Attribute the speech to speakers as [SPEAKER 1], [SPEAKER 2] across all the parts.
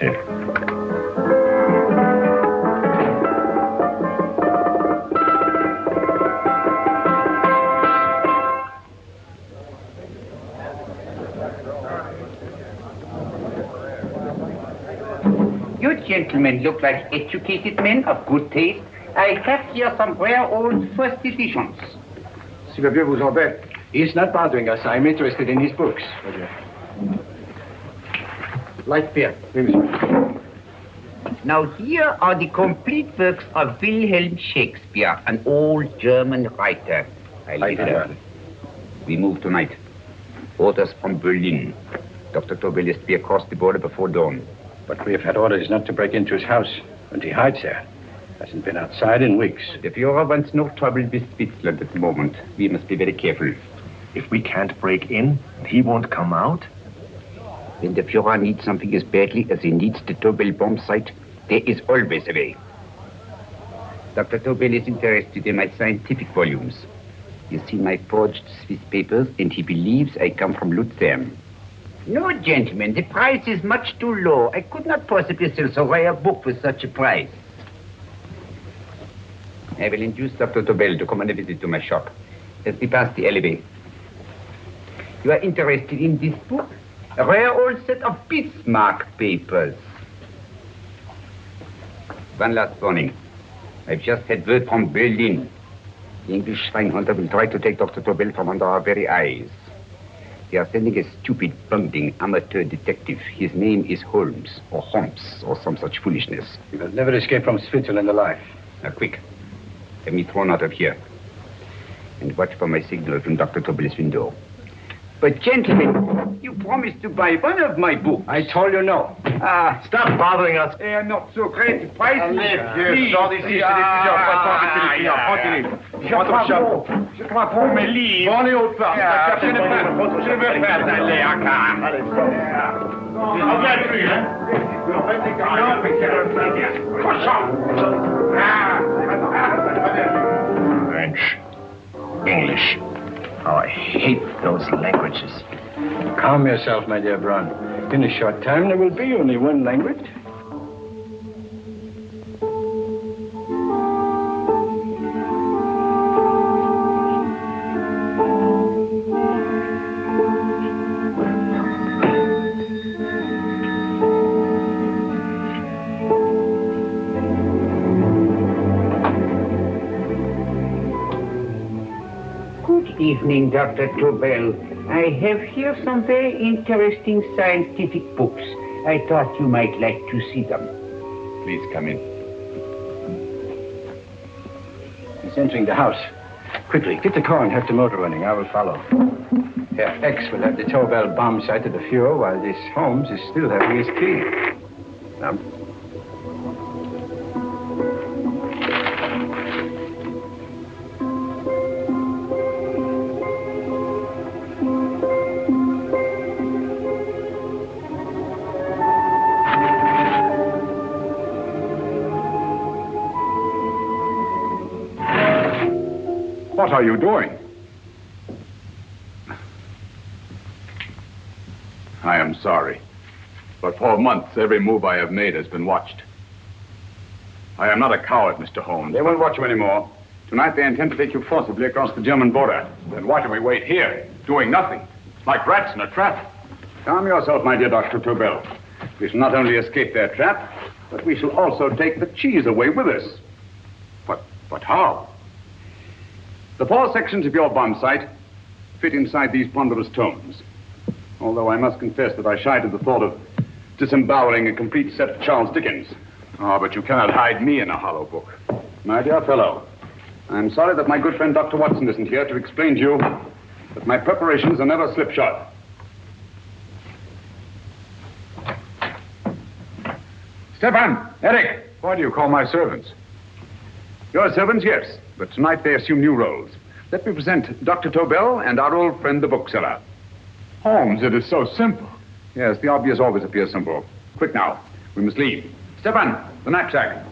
[SPEAKER 1] here.
[SPEAKER 2] You gentlemen look like educated men of good taste. I have here some rare old first editions.
[SPEAKER 3] Si le vieux vous embête.
[SPEAKER 4] He's not bothering us. I'm interested in his books.
[SPEAKER 3] Light beer.
[SPEAKER 2] Now here are the complete works of Wilhelm Shakespeare, an old German writer. We move tonight. Orders from Berlin. Dr. Tobel is to be across the border before dawn.
[SPEAKER 4] But we have had orders not to break into his house, and he hides there. Hasn't been outside in weeks.
[SPEAKER 2] The Führer wants no trouble with Switzerland at the moment. We must be very careful.
[SPEAKER 1] If we can't break in, he won't come out?
[SPEAKER 2] When the Führer needs something as badly as he needs the Tobel bomb site, there is always a way. Dr. Tobel is interested in my scientific volumes. He's seen my forged Swiss papers, and he believes I come from Lucerne. No, gentlemen, the price is much too low. I could not possibly sell so rare a book with such a price. I will induce Dr. Tobel to come on a visit to my shop as we pass the alleyway. You are interested in this book? A rare old set of Bismarck papers. One last warning. I've just had word from Berlin. The English spying hunter will try to take Dr. Tobel from under our very eyes. They are sending a stupid, bungling amateur detective. His name is Holmes, or some such foolishness.
[SPEAKER 4] He will never escape from Switzerland alive.
[SPEAKER 2] Now, quick. Get me thrown out of here. And watch for my signal from Dr. Tobel's window. But, gentlemen, you promised to buy one of my books.
[SPEAKER 4] I told you no.
[SPEAKER 1] Stop bothering us.
[SPEAKER 2] They are not so great prices.
[SPEAKER 3] Allez, vieux, sors d'ici, c'est des plusieurs fois que tu les tranquille. Je crois pour mes livres. Prends les hautes parts. Je veux faire d'aller à car. Allez, on vient plus, hein.
[SPEAKER 1] French, English. Oh, I hate those languages.
[SPEAKER 4] Calm yourself, my dear Braun. In a short time, there will be only one language.
[SPEAKER 2] Evening, Dr. Tobel. I have here some very interesting scientific books. I thought you might like to see them.
[SPEAKER 1] Please come in.
[SPEAKER 4] He's entering the house. Quickly, get the car and have the motor running. I will follow. Herr X will have the Tobel bomb site to the Fuhrer while this Holmes is still having his key. Now,
[SPEAKER 3] What are you doing? I am sorry, but for months every move I have made has been watched. I am not a coward, Mr. Holmes.
[SPEAKER 5] They won't watch you anymore. Tonight they intend to take you forcibly across the German border.
[SPEAKER 3] Then why do we wait here, doing nothing, like rats in a trap?
[SPEAKER 5] Calm yourself, my dear Dr. Tobel. We shall not only escape their trap, but we shall also take the cheese away with us. But how? The 4 sections of your bomb site fit inside these ponderous tomes. Although I must confess that I shied at the thought of disemboweling a complete set of Charles Dickens.
[SPEAKER 3] Oh, but you cannot hide me in a hollow book.
[SPEAKER 5] My dear fellow, I'm sorry that my good friend Dr. Watson isn't here to explain to you that my preparations are never slipshod. Stefan, Eric,
[SPEAKER 3] Why do you call my servants?
[SPEAKER 5] your servants, yes, but tonight they assume new roles. Let me present Dr. Tobel and our old friend, the bookseller.
[SPEAKER 3] Holmes, it is so simple.
[SPEAKER 5] Yes, the obvious always appears simple. Quick now, we must leave. Stefan, the knapsack.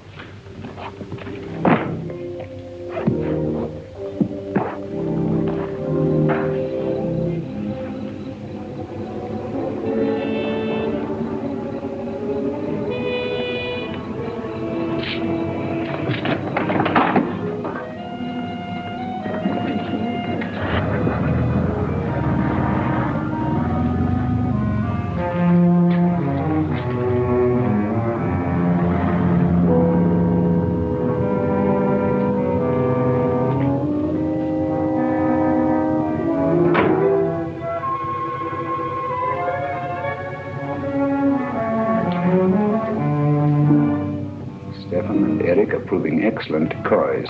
[SPEAKER 4] proving excellent decoys.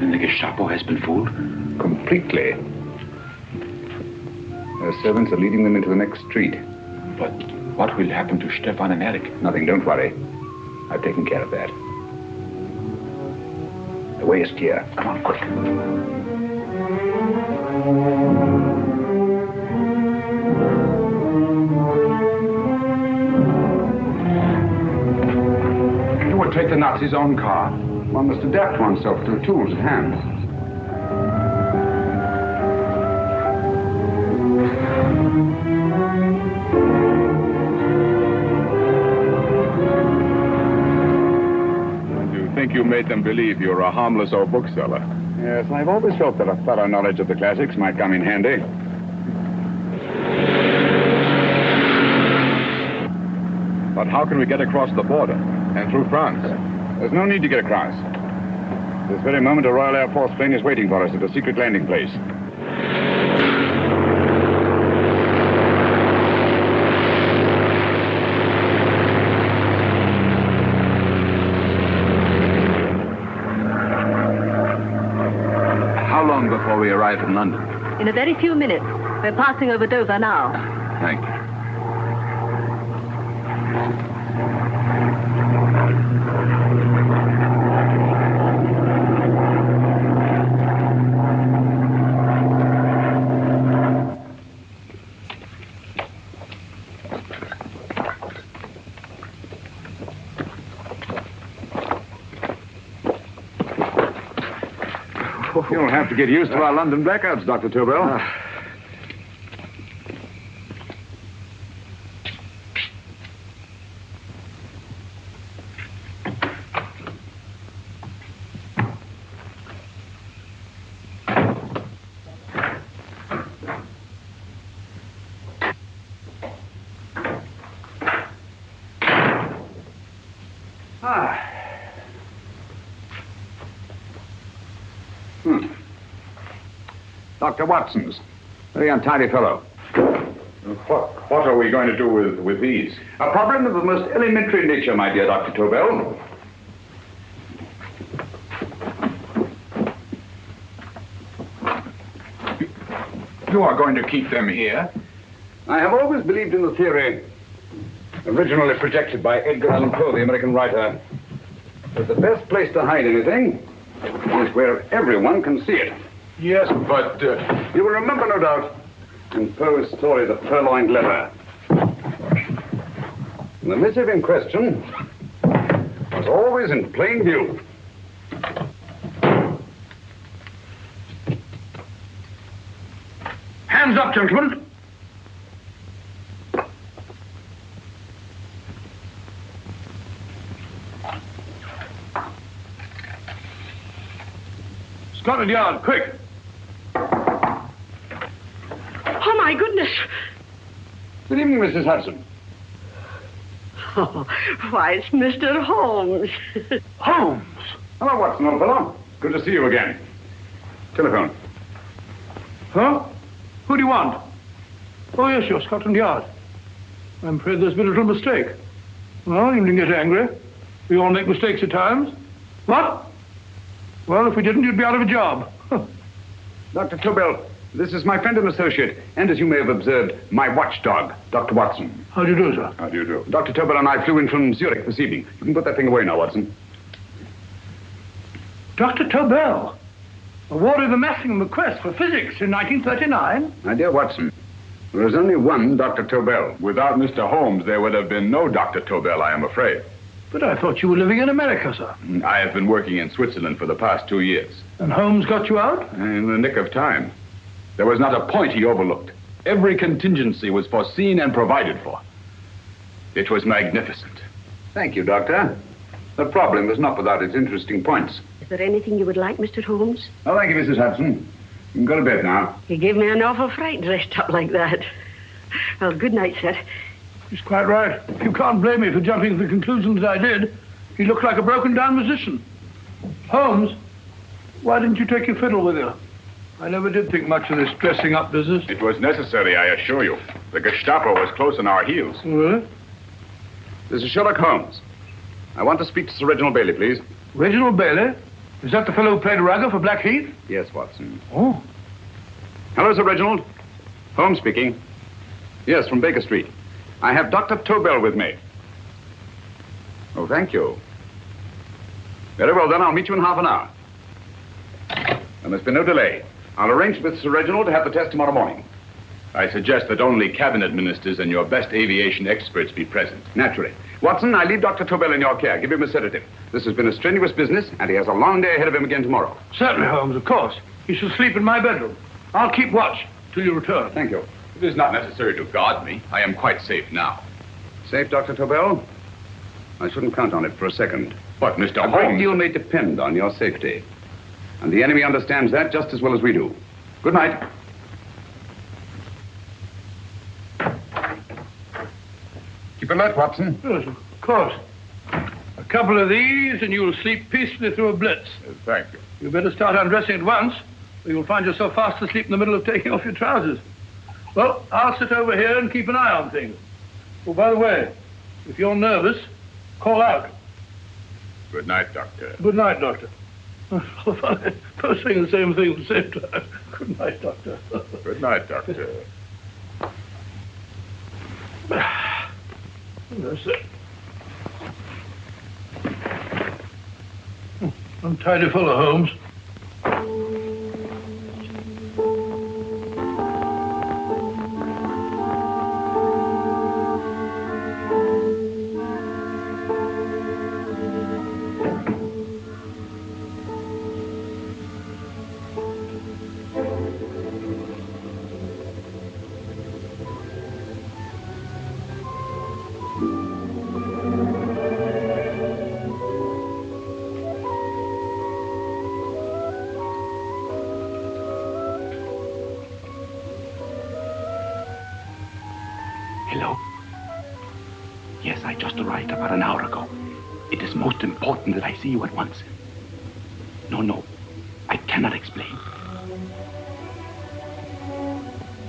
[SPEAKER 5] And the Gestapo has been fooled?
[SPEAKER 4] Completely. Their servants are leading them into the next street.
[SPEAKER 5] But what will happen to Stefan and Eric?
[SPEAKER 4] Nothing, don't worry. I've taken care of that. The way is clear. Come on, quick.
[SPEAKER 5] You would take the Nazis' own car?
[SPEAKER 4] One must adapt oneself to the tools at hand.
[SPEAKER 5] You think you made them believe you're a harmless old bookseller? Yes, I've always felt that a thorough knowledge of the classics might come in handy. But how can we get across the border and through France? There's no need to get across. This very moment, a Royal Air Force plane is waiting for us at a secret landing place. How long before we arrive in London?
[SPEAKER 6] In a very few minutes. We're passing over Dover now.
[SPEAKER 5] Thank you. You'll have to get used to our London blackouts, Dr. Tobel. Dr. Watson's. Very untidy fellow. What are we going to do with these? A problem of the most elementary nature, my dear Dr. Tobel. You are going to keep them here? I have always believed in the theory, originally projected by Edgar Allan Poe, the American writer, that the best place to hide anything is where everyone can see it. Yes, but... You will remember, no doubt, in Poe's story, The Purloined Letter. The missive in question was always in plain view. Hands up, gentlemen. Scotland Yard, quick.
[SPEAKER 6] Oh, my goodness.
[SPEAKER 5] Good evening, Mrs. Hudson.
[SPEAKER 6] Oh, why, it's Mr. Holmes.
[SPEAKER 5] Holmes! Hello, Watson, old fellow. Good to see you again. Telephone.
[SPEAKER 7] Huh? Who do you want? Oh, yes, you're Scotland Yard. I'm afraid there's been a little mistake. Well, you needn't get angry. We all make mistakes at times. What? Well, if we didn't, you'd be out of a job.
[SPEAKER 5] Dr. Tobel, this is my friend and associate, and as you may have observed, my watchdog, Dr. Watson.
[SPEAKER 7] How do you do, sir?
[SPEAKER 5] How do you do? Dr. Tobel and I flew in from Zurich this evening. You can put that thing away now, Watson.
[SPEAKER 7] Dr. Tobel, awarded the Massingham Quest for Physics in 1939.
[SPEAKER 5] My dear Watson, there is only one Dr. Tobel. Without Mr. Holmes, there would have been no Dr. Tobel, I am afraid.
[SPEAKER 7] But I thought you were living in America, sir.
[SPEAKER 5] I have been working in Switzerland for the past 2 years.
[SPEAKER 7] And Holmes got you out?
[SPEAKER 5] In the nick of time. There was not a point he overlooked. Every contingency was foreseen and provided for. It was magnificent. Thank you, Doctor. The problem was not without its interesting points.
[SPEAKER 6] Is there anything you would like, Mr. Holmes?
[SPEAKER 5] Oh, thank you, Mrs. Hudson. You can go to bed now.
[SPEAKER 6] You gave me an awful fright dressed up like that. Well, good night, sir.
[SPEAKER 7] He's quite right. You can't blame me for jumping to the conclusions I did. He looked like a broken-down musician. Holmes, why didn't you take your fiddle with you? I never did think much of this dressing-up business.
[SPEAKER 5] It was necessary, I assure you. The Gestapo was close on our heels.
[SPEAKER 7] Really?
[SPEAKER 5] This is Sherlock Holmes. I want to speak to Sir Reginald Bailey, please.
[SPEAKER 7] Reginald Bailey? Is that the fellow who played Ragger for Blackheath?
[SPEAKER 5] Yes, Watson.
[SPEAKER 7] Oh.
[SPEAKER 5] Hello, Sir Reginald. Holmes speaking. Yes, from Baker Street. I have Dr. Tobel with me. Oh, thank you. Very well, then. I'll meet you in half an hour. There must be no delay. I'll arrange with Sir Reginald to have the test tomorrow morning.
[SPEAKER 8] I suggest that only cabinet ministers and your best aviation experts be present.
[SPEAKER 5] Naturally. Watson, I leave Dr. Tobel in your care. Give him a sedative. This has been a strenuous business, and he has a long day ahead of him again tomorrow.
[SPEAKER 7] Certainly, Holmes, of course. He shall sleep in my bedroom. I'll keep watch till you return.
[SPEAKER 5] Thank you.
[SPEAKER 8] It is not necessary to guard me. I am quite safe now.
[SPEAKER 5] Safe, Dr. Tobel? I shouldn't count on it for a second.
[SPEAKER 8] But, Mr.
[SPEAKER 5] A great
[SPEAKER 8] Holmes...
[SPEAKER 5] deal may depend on your safety. And the enemy understands that just as well as we do. Good night. Keep alert, Watson.
[SPEAKER 7] Yes, of course. A couple of these, and you'll sleep peacefully through a blitz.
[SPEAKER 8] Thank you.
[SPEAKER 7] You better start undressing at once, or you'll find yourself fast asleep in the middle of taking off your trousers. Well, I'll sit over here and keep an eye on things. Oh, by the way, if you're nervous, call out.
[SPEAKER 8] Good night, Doctor.
[SPEAKER 7] Good night, Doctor. Both saying the same thing at the same time. Good night, Doctor.
[SPEAKER 8] Good night, Doctor.
[SPEAKER 7] That's it. Untidy fellow, Holmes.
[SPEAKER 9] Hello? Yes, I just arrived about an hour ago. It is most important that I see you at once. No, I cannot explain.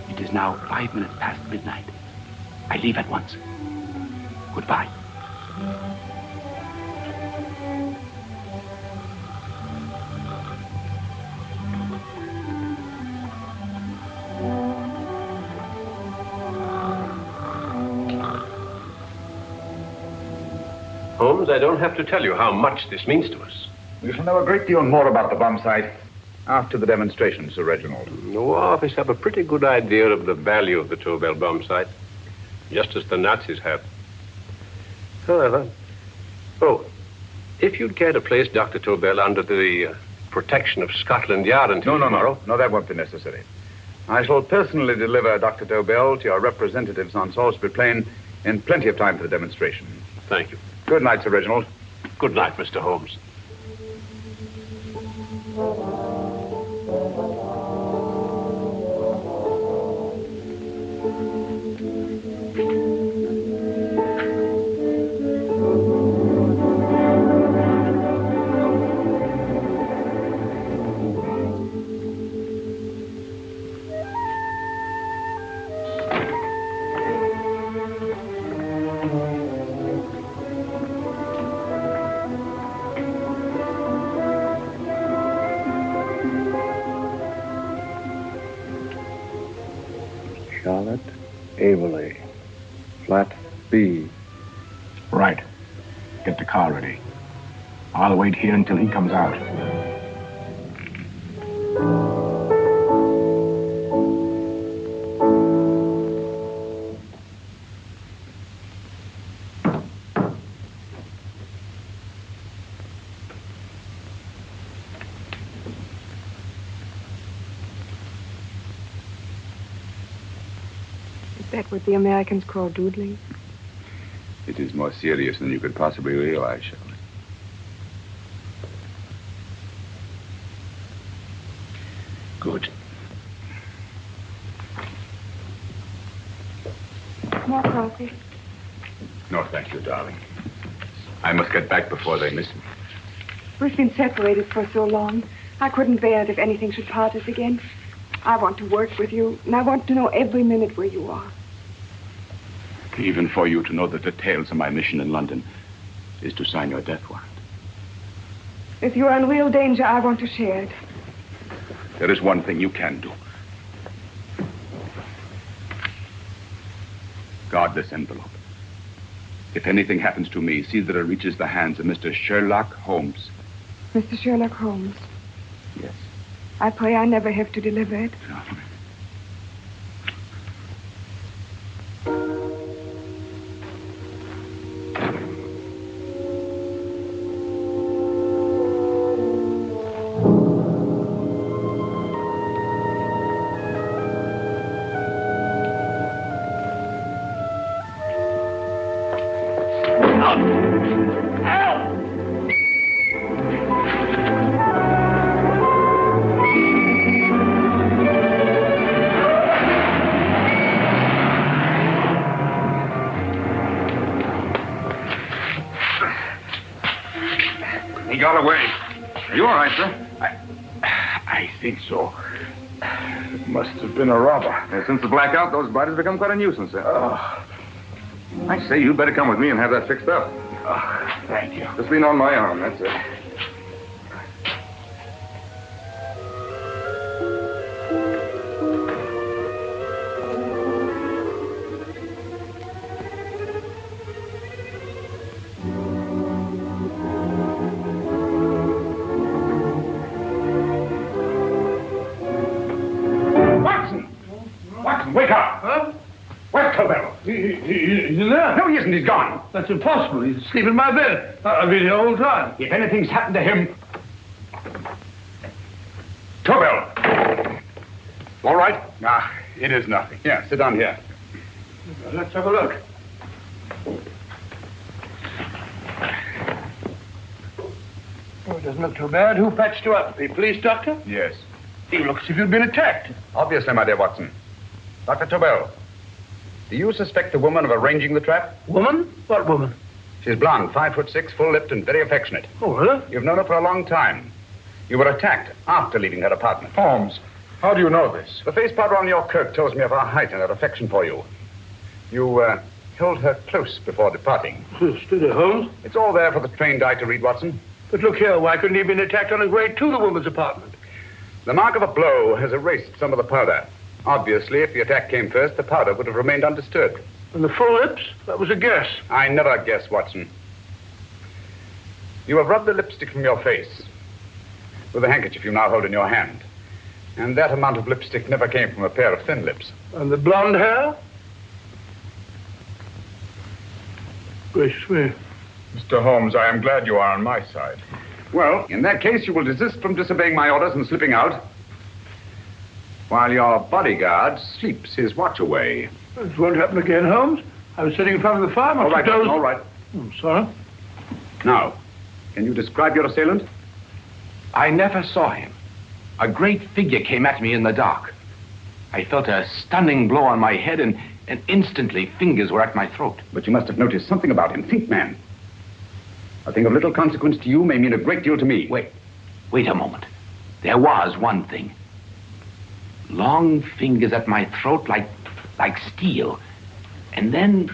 [SPEAKER 9] It is now 5 minutes past midnight. I leave at once. Goodbye.
[SPEAKER 10] Holmes, I don't have to tell you how much this means to us.
[SPEAKER 5] We shall know a great deal more about the bomb site after the demonstration, Sir Reginald.
[SPEAKER 10] The War Office have a pretty good idea of the value of the Tobel bomb site, just as the Nazis have. However, if you'd care to place Dr. Tobel under the protection of Scotland Yard until tomorrow...
[SPEAKER 5] No, that won't be necessary. I shall personally deliver Dr. Tobel to your representatives on Salisbury Plain in plenty of time for the demonstration.
[SPEAKER 10] Thank you.
[SPEAKER 5] Good night, Sir Reginald.
[SPEAKER 10] Good night, Mr. Holmes.
[SPEAKER 11] Charlotte Averley, flat B.
[SPEAKER 4] Right. Get the car ready. I'll wait here until he comes out.
[SPEAKER 12] Is that what the Americans call doodling?
[SPEAKER 5] It is more serious than you could possibly realize, Shirley.
[SPEAKER 4] Good.
[SPEAKER 12] More coffee.
[SPEAKER 5] No, thank you, darling. I must get back before they miss me.
[SPEAKER 12] We've been separated for so long. I couldn't bear it if anything should part us again. I want to work with you, and I want to know every minute where you are.
[SPEAKER 5] Even for you to know the details of my mission in London,
[SPEAKER 8] is to sign your death warrant.
[SPEAKER 12] If you're in real danger, I want to share it.
[SPEAKER 8] There is one thing you can do. Guard this envelope. If anything happens to me, see that it reaches the hands of Mr. Sherlock Holmes.
[SPEAKER 12] Mr. Sherlock Holmes.
[SPEAKER 8] Yes.
[SPEAKER 12] I pray I never have to deliver it.
[SPEAKER 3] He got away. Are you all right, sir?
[SPEAKER 9] I think so.
[SPEAKER 3] It must have been a robber. Yeah, since the blackout, those biters become quite a nuisance, sir. I say, you'd better come with me and have that fixed up.
[SPEAKER 9] Thank you.
[SPEAKER 3] Just lean on my arm, that's it.
[SPEAKER 5] Wake up!
[SPEAKER 7] Huh?
[SPEAKER 5] Where's Tobel?
[SPEAKER 7] He's in there.
[SPEAKER 5] No, he isn't. He's gone.
[SPEAKER 7] That's impossible. He's asleep in my bed. I've been here the whole time.
[SPEAKER 5] If anything's happened to him... Tobel! All right?
[SPEAKER 8] Ah, it is nothing.
[SPEAKER 5] Yeah, sit down here.
[SPEAKER 7] Let's have a look. Oh, it doesn't look too bad. Who patched you up? The police doctor?
[SPEAKER 8] Yes.
[SPEAKER 7] You look as if you'd been attacked.
[SPEAKER 5] Obviously, my dear Watson. Dr. Tobel, do you suspect the woman of arranging the trap?
[SPEAKER 7] Woman? What woman?
[SPEAKER 5] She's blonde, 5'6", full-lipped, and very affectionate.
[SPEAKER 7] Oh, really?
[SPEAKER 5] You've known her for a long time. You were attacked after leaving her apartment.
[SPEAKER 3] Holmes, how do you know this?
[SPEAKER 5] The face powder on your coat tells me of her height and her affection for you. You held her close before departing.
[SPEAKER 7] Steady, Holmes.
[SPEAKER 5] It's all there for the trained eye to read, Watson.
[SPEAKER 7] But look here, why couldn't he have been attacked on his way to the woman's apartment?
[SPEAKER 5] The mark of a blow has erased some of the powder. Obviously, if the attack came first, the powder would have remained undisturbed.
[SPEAKER 7] And the full lips? That was a guess.
[SPEAKER 5] I never guess, Watson. You have rubbed the lipstick from your face with the handkerchief you now hold in your hand. And that amount of lipstick never came from a pair of thin lips.
[SPEAKER 7] And the blonde hair? Gracious me.
[SPEAKER 3] Mr. Holmes, I am glad you are on my side.
[SPEAKER 5] Well, in that case, you will desist from disobeying my orders and slipping out, while your bodyguard sleeps his watch away.
[SPEAKER 7] This won't happen again, Holmes. I was sitting in front of the fire.
[SPEAKER 5] All right, all right.
[SPEAKER 7] I'm sorry.
[SPEAKER 5] Now, can you describe your assailant?
[SPEAKER 9] I never saw him. A great figure came at me in the dark. I felt a stunning blow on my head, and instantly fingers were at my throat.
[SPEAKER 5] But you must have noticed something about him. Think, man. A thing of little consequence to you may mean a great deal to me.
[SPEAKER 9] Wait a moment. There was one thing. Long fingers at my throat like steel. And then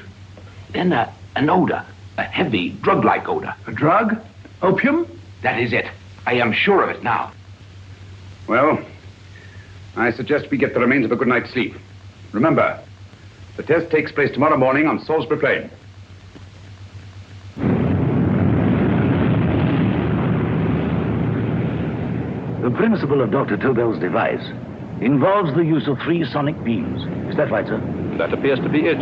[SPEAKER 9] an odor, a heavy, drug-like odor.
[SPEAKER 7] A drug? Opium?
[SPEAKER 9] That is it. I am sure of it now.
[SPEAKER 5] Well, I suggest we get the remains of a good night's sleep. Remember, the test takes place tomorrow morning on Salisbury Plain.
[SPEAKER 13] The principle of Dr. Tobel's device involves the use of 3 sonic beams. Is that right, sir?
[SPEAKER 10] That appears to be it.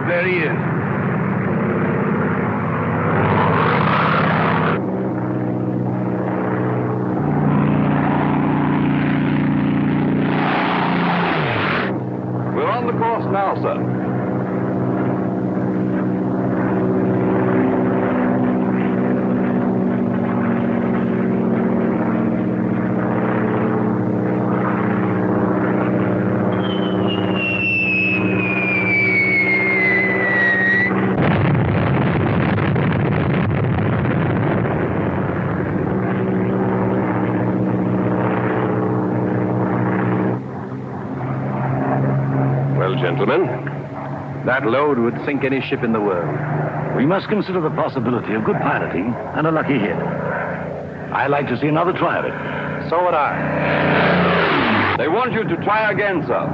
[SPEAKER 7] There he is.
[SPEAKER 3] We're on the course now, sir.
[SPEAKER 10] gentlemen. That load would sink any ship in the world.
[SPEAKER 13] We must consider the possibility of good piloting and a lucky hit. I'd like to see another try of it.
[SPEAKER 10] So would I. They want you to try again, sir.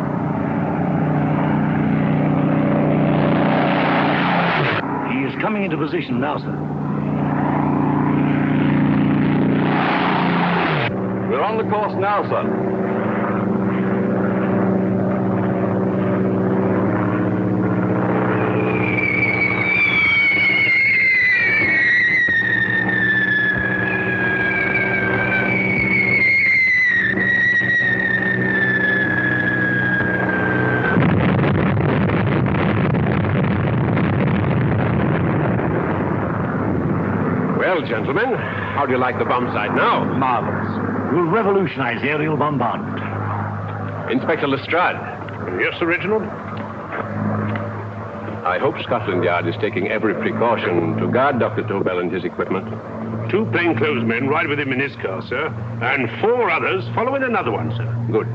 [SPEAKER 13] He is coming into position now, sir.
[SPEAKER 10] We're on the course now, sir. Gentlemen, how do you like the bomb sight now?
[SPEAKER 13] Marvelous. We'll revolutionize aerial bombardment.
[SPEAKER 10] Inspector Lestrade.
[SPEAKER 3] Yes, Sir Reginald?
[SPEAKER 10] I hope Scotland Yard is taking every precaution to guard Dr. Tobel and his equipment.
[SPEAKER 3] 2 plainclothesmen ride with him in his car, sir, and 4 others following another one, sir.
[SPEAKER 10] Good.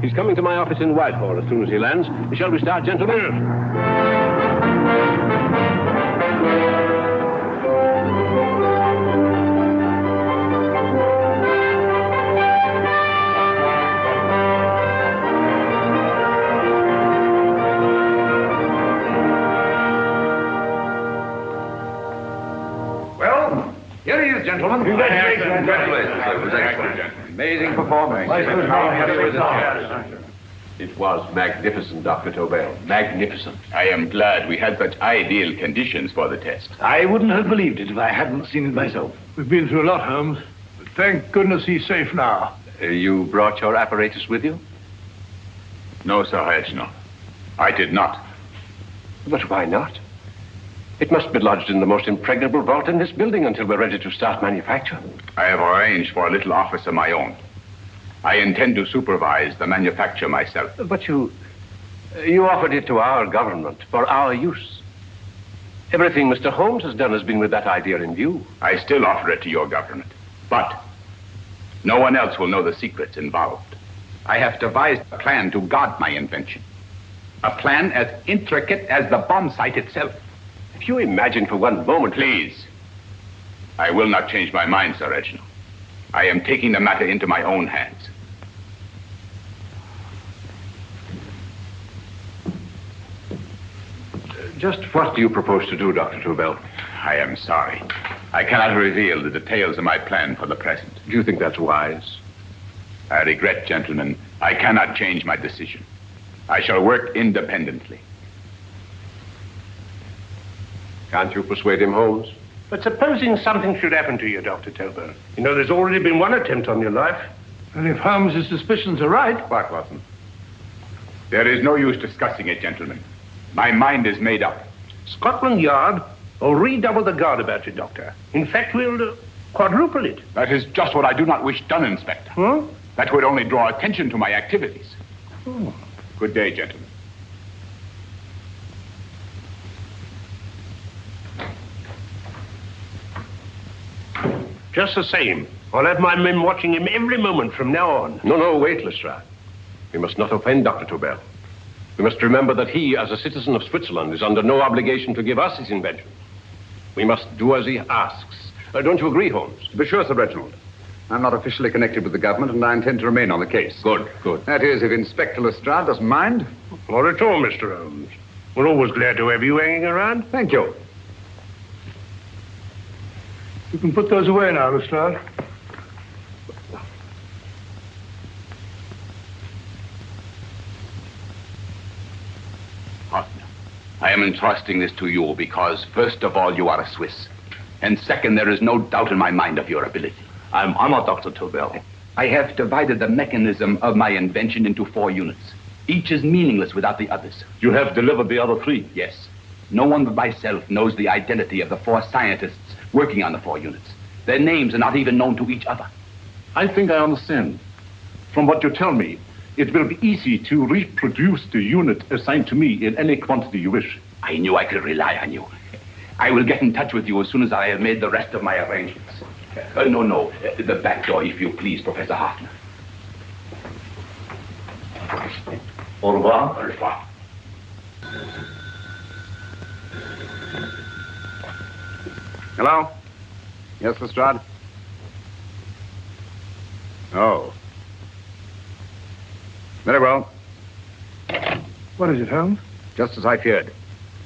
[SPEAKER 10] He's coming to my office in Whitehall as soon as he lands. Shall we start, gentlemen?
[SPEAKER 3] Yes.
[SPEAKER 5] Gentlemen.
[SPEAKER 3] Congratulations,
[SPEAKER 5] sir. It was excellent. Amazing performance. It was magnificent, Dr. Tobel.
[SPEAKER 8] Magnificent. I am glad we had such ideal conditions for the test.
[SPEAKER 13] I wouldn't have believed it if I hadn't seen it myself.
[SPEAKER 7] We've been through a lot, Holmes. But thank goodness he's safe now.
[SPEAKER 5] You brought your apparatus with you?
[SPEAKER 8] No, Sir Reginald. I did not.
[SPEAKER 10] But why not? It must be lodged in the most impregnable vault in this building until we're ready to start manufacture.
[SPEAKER 8] I have arranged for a little office of my own. I intend to supervise the manufacture myself.
[SPEAKER 10] But you offered it to our government for our use. Everything Mr. Holmes has done has been with that idea in view.
[SPEAKER 8] I still offer it to your government. But no one else will know the secrets involved. I have devised a plan to guard my invention. A plan as intricate as the bomb sight itself.
[SPEAKER 10] If you imagine for one moment...
[SPEAKER 8] Please. I will not change my mind, Sir Reginald. I am taking the matter into my own hands.
[SPEAKER 10] Just what do you propose to do, Dr. Tobel?
[SPEAKER 8] I am sorry. I cannot reveal the details of my plan for the present.
[SPEAKER 10] Do you think that's wise?
[SPEAKER 8] I regret, gentlemen, I cannot change my decision. I shall work independently.
[SPEAKER 10] Can't you persuade him, Holmes?
[SPEAKER 3] But supposing something should happen to you, Dr. Tobel. You know, there's already been one attempt on your life.
[SPEAKER 7] And if Holmes' suspicions are right...
[SPEAKER 10] What, Watson?
[SPEAKER 8] There is no use discussing it, gentlemen. My mind is made up.
[SPEAKER 3] Scotland Yard will redouble the guard about you, Doctor. In fact, we'll quadruple it.
[SPEAKER 8] That is just what I do not wish done, Inspector.
[SPEAKER 3] Huh?
[SPEAKER 8] That would only draw attention to my activities.
[SPEAKER 3] Oh.
[SPEAKER 8] Good day, gentlemen.
[SPEAKER 3] Just the same, I'll have my men watching him every moment from now on.
[SPEAKER 10] No, wait, Lestrade. We must not offend Dr. Tobel. We must remember that he, as a citizen of Switzerland, is under no obligation to give us his invention. We must do as he asks. Don't you agree, Holmes?
[SPEAKER 5] To be sure, Sir Reginald. I'm not officially connected with the government, and I intend to remain on the case.
[SPEAKER 10] Good.
[SPEAKER 5] That is, if Inspector Lestrade doesn't mind.
[SPEAKER 3] Not at all, Mr. Holmes. We're always glad to have you hanging around.
[SPEAKER 5] Thank you.
[SPEAKER 7] You can put those away now, Lestrade.
[SPEAKER 8] Hartmann, I am entrusting this to you because, first of all, you are a Swiss. And second, there is no doubt in my mind of your ability. I'm honored, Dr. Tobel. I have divided the mechanism of my invention into 4 units. Each is meaningless without the others.
[SPEAKER 13] You have delivered the other 3?
[SPEAKER 8] Yes. No one but myself knows the identity of the 4 scientists working on the 4 units. Their names are not even known to each other.
[SPEAKER 14] I think I understand. From what you tell me, it will be easy to reproduce the unit assigned to me in any quantity you wish.
[SPEAKER 8] I knew I could rely on you. I will get in touch with you as soon as I have made the rest of my arrangements. No. The back door, if you please, Professor Hartmann.
[SPEAKER 13] Au revoir.
[SPEAKER 8] Au revoir.
[SPEAKER 5] Hello? Yes, Lestrade? Oh. Very well.
[SPEAKER 7] What is it, Holmes?
[SPEAKER 5] Just as I feared.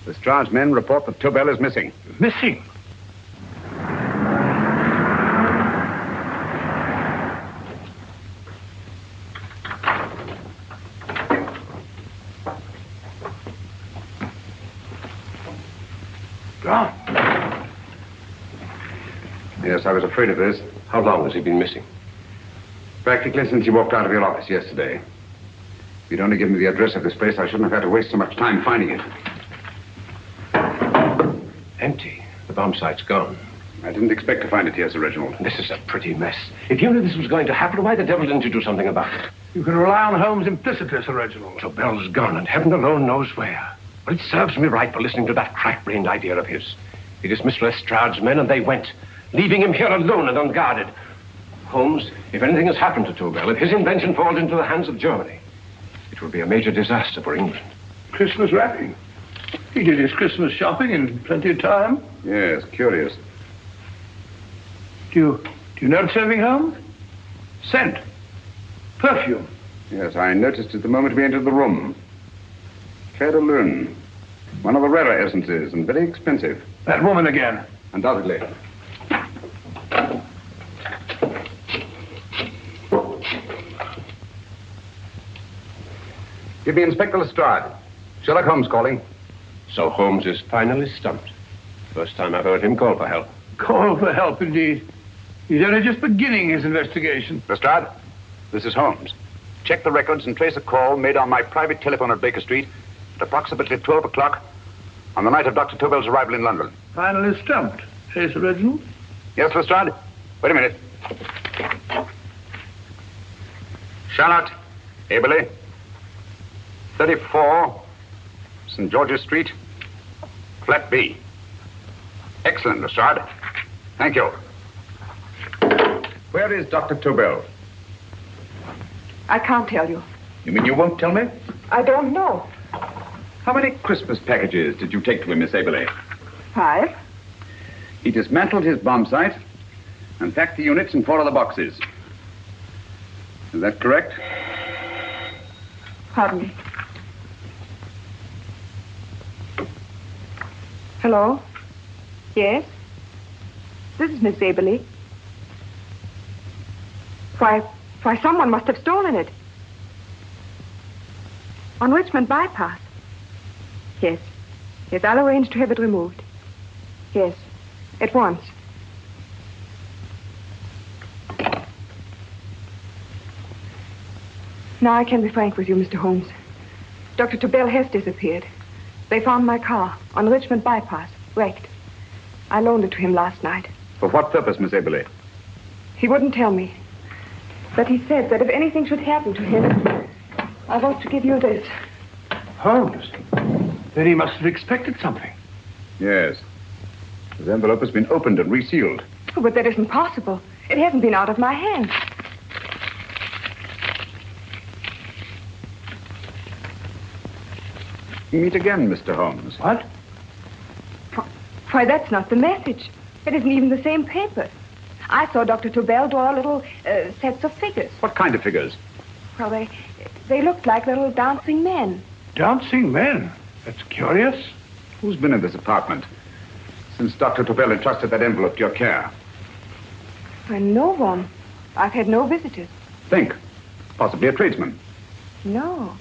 [SPEAKER 5] Lestrade's men report that Tobel is missing.
[SPEAKER 7] Missing? Gone.
[SPEAKER 5] Yes, I was afraid of this.
[SPEAKER 10] How long has he been missing?
[SPEAKER 5] Practically since he walked out of your office yesterday. If you'd only given me the address of this place, I shouldn't have had to waste so much time finding it.
[SPEAKER 10] Empty. The bomb site's gone.
[SPEAKER 5] I didn't expect to find it here, Sir Reginald.
[SPEAKER 10] This is a pretty mess. If you knew this was going to happen, why the devil didn't you do something about it?
[SPEAKER 7] You can rely on Holmes implicitly, Sir Reginald.
[SPEAKER 10] Tobel's gone, and heaven alone knows where. But it serves me right for listening to that crack-brained idea of his. He dismissed Lestrade's men, and they went, leaving him here alone and unguarded. Holmes, if anything has happened to Tobel, if his invention falls into the hands of Germany, it will be a major disaster for England.
[SPEAKER 7] Christmas wrapping. He did his Christmas shopping in plenty of time.
[SPEAKER 5] Yes, curious.
[SPEAKER 7] Do you notice anything, Holmes? Scent. Perfume.
[SPEAKER 5] Yes, I noticed it the moment we entered the room. Claire de Lune. One of the rarer essences, and very expensive.
[SPEAKER 7] That woman again.
[SPEAKER 5] Undoubtedly. Give me Inspector Lestrade. Sherlock Holmes calling.
[SPEAKER 10] So Holmes is finally stumped. First time I've heard him call for help.
[SPEAKER 7] Call for help, indeed. He's only just beginning his investigation.
[SPEAKER 5] Lestrade, this is Holmes. Check the records and trace a call made on my private telephone at Baker Street at approximately 12 o'clock on the night of Dr. Tobel's arrival in London.
[SPEAKER 7] Finally stumped. Hey, Sir Reginald?
[SPEAKER 5] Yes, Lestrade? Wait a minute. Charlotte, Aberley, 34 St. George's Street, flat B. Excellent, Lestrade. Thank you. Where is Dr. Tobel?
[SPEAKER 12] I can't tell you.
[SPEAKER 5] You mean you won't tell me?
[SPEAKER 12] I don't know.
[SPEAKER 5] How many Christmas packages did you take to him, Miss Aberley?
[SPEAKER 12] 5.
[SPEAKER 5] He dismantled his bomb site and packed the units in 4 other boxes. Is that correct?
[SPEAKER 12] Pardon me. Hello? Yes? This is Miss Aberley. Why, someone must have stolen it. On Richmond Bypass. Yes. Yes, I'll arrange to have it removed. Yes, at once. Now I can be frank with you, Mr. Holmes. Dr. Tobel has disappeared. They found my car on Richmond Bypass, wrecked. I loaned it to him last night.
[SPEAKER 5] For what purpose, Miss Aberley?
[SPEAKER 12] He wouldn't tell me. But he said that if anything should happen to him, I want to give you this.
[SPEAKER 7] Holmes? Then he must have expected something.
[SPEAKER 5] Yes. His envelope has been opened and resealed.
[SPEAKER 12] Oh, but that isn't possible. It hasn't been out of my hands.
[SPEAKER 5] Meet again, Mr. Holmes.
[SPEAKER 7] What?
[SPEAKER 12] Why, that's not the message. It isn't even the same paper. I saw Dr. Tobel draw little sets of figures.
[SPEAKER 5] What kind of figures?
[SPEAKER 12] Well, they looked like little dancing men.
[SPEAKER 7] Dancing men? That's curious.
[SPEAKER 5] Who's been in this apartment since Dr. Tobel entrusted that envelope to your care?
[SPEAKER 12] Why, no one. I've had no visitors.
[SPEAKER 5] Think. Possibly a tradesman.
[SPEAKER 12] No.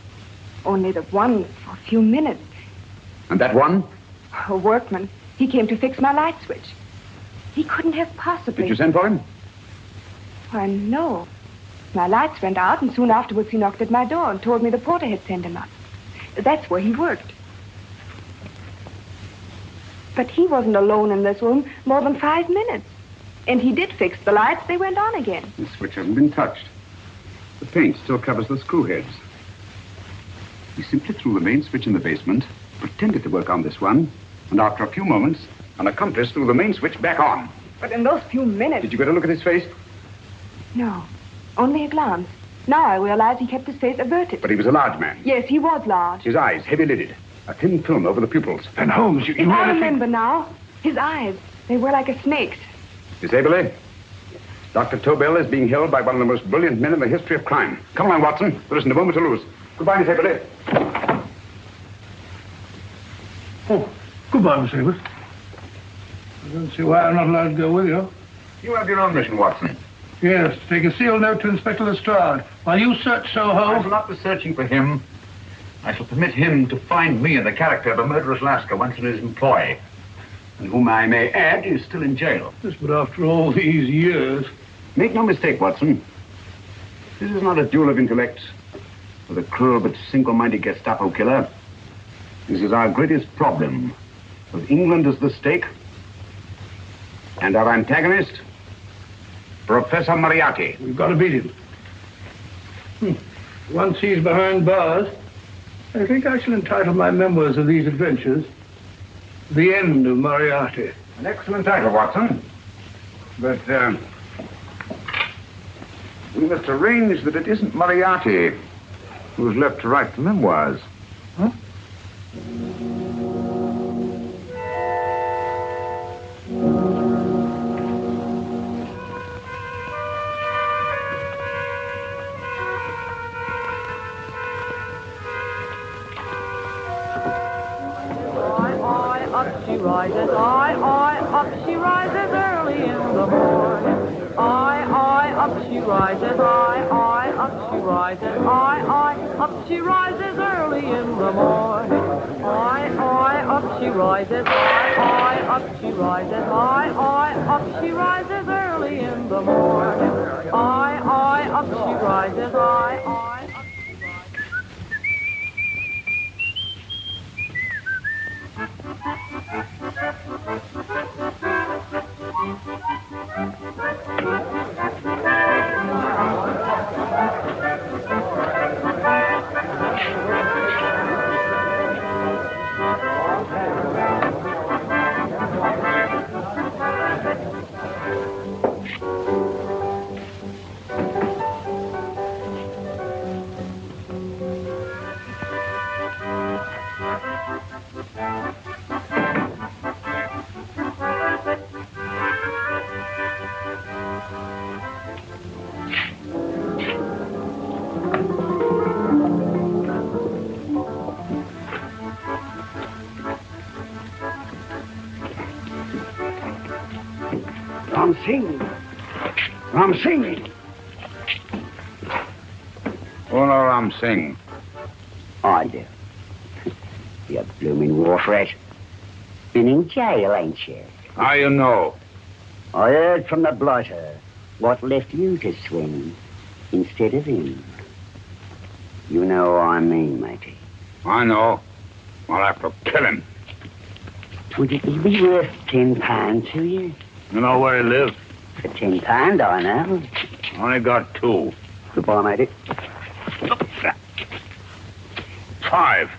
[SPEAKER 12] Only the one for a few minutes.
[SPEAKER 5] And that one?
[SPEAKER 12] A workman. He came to fix my light switch. He couldn't have possibly...
[SPEAKER 5] Did you send for him?
[SPEAKER 12] Why, no. My lights went out, and soon afterwards he knocked at my door and told me the porter had sent him up. That's where he worked. But he wasn't alone in this room more than 5 minutes. And he did fix the lights. They went on again.
[SPEAKER 5] The switch hasn't been touched. The paint still covers the screw heads. He simply threw the main switch in the basement, pretended to work on this one, and after a few moments, an accomplice threw the main switch back on.
[SPEAKER 12] But in those few minutes...
[SPEAKER 5] Did you get a look at his face?
[SPEAKER 12] No, only a glance. Now I realize he kept his face averted.
[SPEAKER 5] But he was a large man.
[SPEAKER 12] Yes, he was large.
[SPEAKER 5] His eyes heavy-lidded. A thin film over the pupils.
[SPEAKER 7] And Holmes, you
[SPEAKER 12] I remember now. His eyes, they were like a snake's.
[SPEAKER 5] Miss Aberley, Dr. Tobel is being held by one of the most brilliant men in the history of crime. Come along, Watson. There isn't a moment to lose. Goodbye, Miss Aberley.
[SPEAKER 7] Oh, goodbye, Miss Aberley. I don't see why I'm not allowed to go with you.
[SPEAKER 5] You have your own mission, Watson.
[SPEAKER 7] Yes, take a sealed note to Inspector Lestrade. While you search Soho...
[SPEAKER 3] I shall not be searching for him. I shall permit him to find me in the character of a murderous Lascar once in his employ, and whom I may add is still in jail.
[SPEAKER 7] Yes, but after all these years...
[SPEAKER 5] Make no mistake, Watson. This is not a duel of intellects with a cruel but single-minded Gestapo killer. This is our greatest problem. With England as the stake, and our antagonist, Professor Moriarty.
[SPEAKER 7] We've got to beat him. Once he's behind bars, I think I shall entitle my memoirs of these adventures, The End of Moriarty.
[SPEAKER 5] An excellent title, Watson. But, we must arrange that it isn't Moriarty who's left to write the memoirs.
[SPEAKER 7] Huh?
[SPEAKER 15] Up she rises, up she rises early in the morning. Up she rises, up she rises, up she rises early in the morning. Up she rises, up she rises, up she rises early in the morning. Up she rises,
[SPEAKER 2] Ram Singh. Oh, no, Ram Singh. I do. You blooming wharf rat. Been in jail, ain't you?
[SPEAKER 5] How you know?
[SPEAKER 2] I heard from the blotter what left you to swing instead of him. You know what I mean, matey.
[SPEAKER 5] I know. I'll have to kill him.
[SPEAKER 2] Would it be worth £10 to you?
[SPEAKER 5] You know where he lives?
[SPEAKER 2] For £10, I know.
[SPEAKER 5] Only got 2.
[SPEAKER 2] Goodbye, matey.
[SPEAKER 5] 5.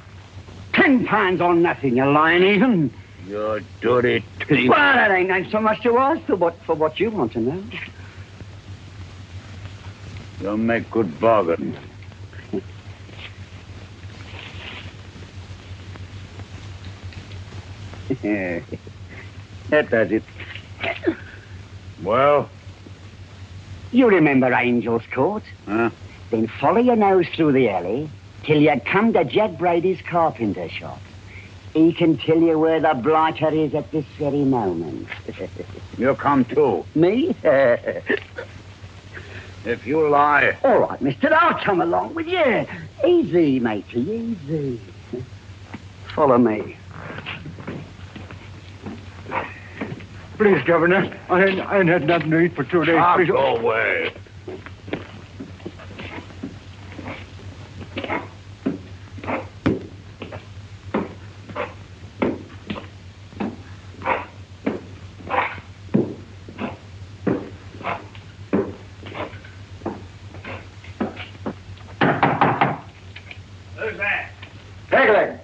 [SPEAKER 2] £10 on nothing, you lying even.
[SPEAKER 5] You dirty thief.
[SPEAKER 2] Well, that ain't so much to ask for what you want to know.
[SPEAKER 5] You'll make good bargain.
[SPEAKER 2] That does it.
[SPEAKER 5] Well?
[SPEAKER 2] You remember Angel's Court?
[SPEAKER 5] Huh?
[SPEAKER 2] Then follow your nose through the alley till you come to Jack Brady's carpenter shop. He can tell you where the blighter is at this very moment.
[SPEAKER 5] You come too.
[SPEAKER 2] Me?
[SPEAKER 5] If you lie.
[SPEAKER 2] All right, mister, I'll come along with you. Easy, matey, easy. Follow me.
[SPEAKER 11] Please, Governor, I ain't had nothing to eat for 2 days. Please.
[SPEAKER 5] Go away.
[SPEAKER 3] Who's that?
[SPEAKER 2] Pegleg.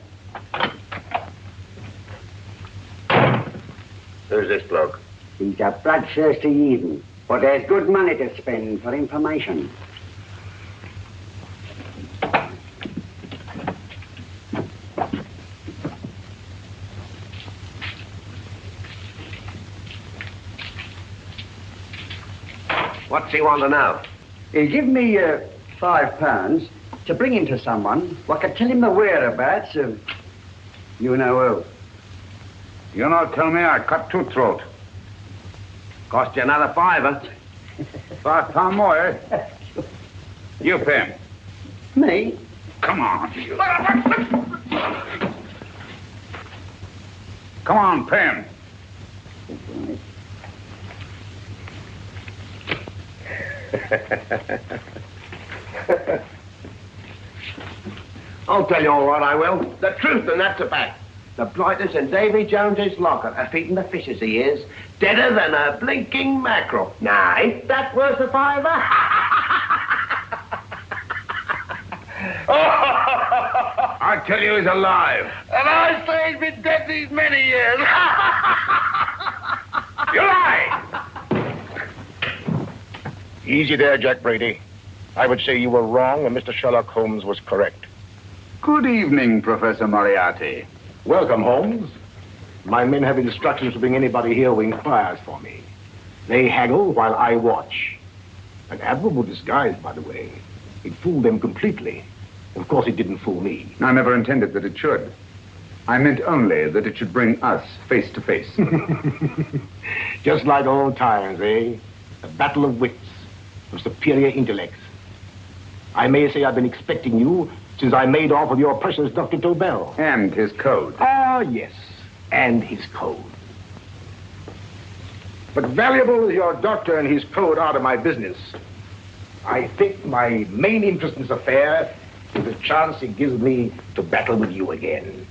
[SPEAKER 3] Who's this bloke?
[SPEAKER 2] He's a bloodthirsty heathen, but there's good money to spend for information.
[SPEAKER 16] What's he want to know?
[SPEAKER 11] He give me £5 to bring him to someone who could tell him the whereabouts of you know who.
[SPEAKER 5] You not tell me I cut two throat.
[SPEAKER 16] Cost you another £5.
[SPEAKER 5] £5 more, eh? You pay him.
[SPEAKER 11] Me?
[SPEAKER 5] Come on. Come on, pay him.
[SPEAKER 16] I'll tell you all right, I will. The truth, and that's a fact. The brightest in Davy Jones's locker, a feeding the fishes he is, deader than a blinking mackerel. Now, ain't that worth a £5?
[SPEAKER 5] I tell you he's alive.
[SPEAKER 16] And I say he's been dead these many years.
[SPEAKER 5] You lie!
[SPEAKER 17] Easy there, Jack Brady. I would say you were wrong and Mr. Sherlock Holmes was correct.
[SPEAKER 5] Good evening, Professor Moriarty.
[SPEAKER 17] Welcome, Holmes. My men have instructions to bring anybody here who inquires for me. They haggle while I watch. An admirable disguise, by the way. It fooled them completely. Of course, it didn't fool me.
[SPEAKER 5] I never intended that it should. I meant only that it should bring us face to face.
[SPEAKER 17] Just like old times, eh? A battle of wits, of superior intellects. I may say I've been expecting you since I made off with your precious Dr. Tobel.
[SPEAKER 5] And his code.
[SPEAKER 17] Ah, yes, and his code. But valuable as your doctor and his code are to my business, I think my main interest in this affair is the chance it gives me to battle with you again.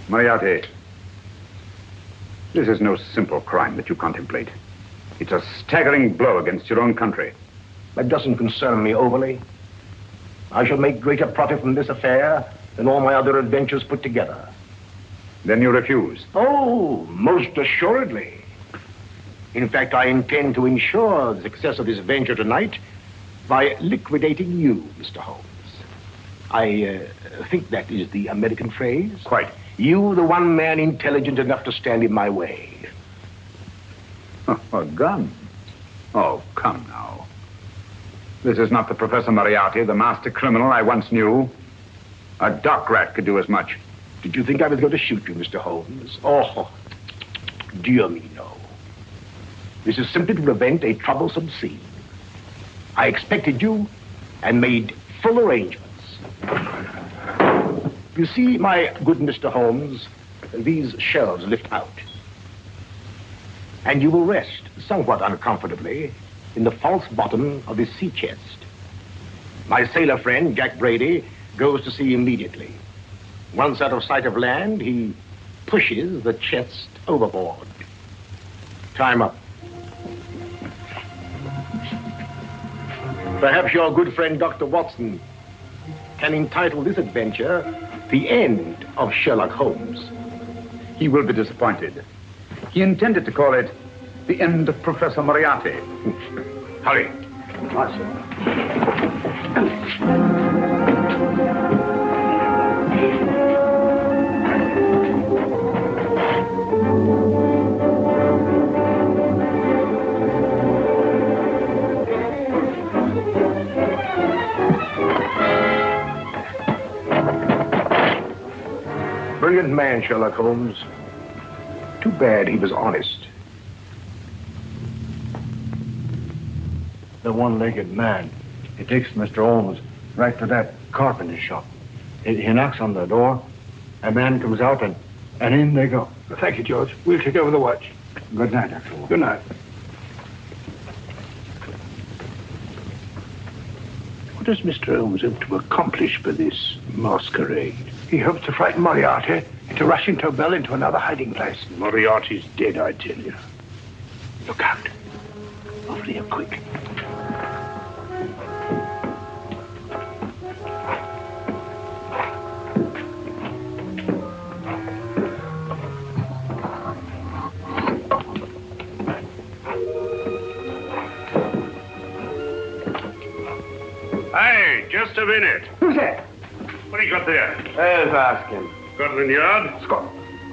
[SPEAKER 5] Moriarty, this is no simple crime that you contemplate. It's a staggering blow against your own country.
[SPEAKER 17] That doesn't concern me overly. I shall make greater profit from this affair than all my other adventures put together.
[SPEAKER 5] Then you refuse?
[SPEAKER 17] Oh, most assuredly. In fact, I intend to ensure the success of this venture tonight by liquidating you, Mr. Holmes. I think that is the American phrase.
[SPEAKER 5] Quite.
[SPEAKER 17] You, the one man intelligent enough to stand in my way.
[SPEAKER 5] A gun? Oh, come now. This is not the Professor Moriarty, the master criminal I once knew. A dock rat could do as much.
[SPEAKER 17] Did you think I was going to shoot you, Mr. Holmes? Oh, dear me, no. This is simply to prevent a troublesome scene. I expected you and made full arrangements. You see, my good Mr. Holmes, these shelves lift out. And you will rest somewhat uncomfortably in the false bottom of this sea chest. My sailor friend, Jack Brady, goes to sea immediately. Once out of sight of land, he pushes the chest overboard. Time up. Perhaps your good friend, Dr. Watson, can entitle this adventure The End of Sherlock Holmes.
[SPEAKER 5] He will be disappointed. He intended to call it The End of Professor Moriarty. Hurry.
[SPEAKER 11] Right,
[SPEAKER 17] Brilliant man, Sherlock Holmes. Too bad he was honest.
[SPEAKER 11] The one-legged man. He takes Mr. Holmes right to that carpenter shop. He knocks on the door. A man comes out and in they go.
[SPEAKER 7] Thank you, George. We'll take over the watch.
[SPEAKER 11] Good night, Dr. Holmes.
[SPEAKER 7] Good night. What does Mr. Holmes hope to accomplish by this masquerade? He hopes to frighten Moriarty into rushing Tobel into another hiding place. Moriarty's dead, I tell you. Look out. Over here, quick.
[SPEAKER 5] Hey, just a minute.
[SPEAKER 11] Who's that?
[SPEAKER 5] What do you got there?
[SPEAKER 16] Let's ask him.
[SPEAKER 5] Scotland Yard?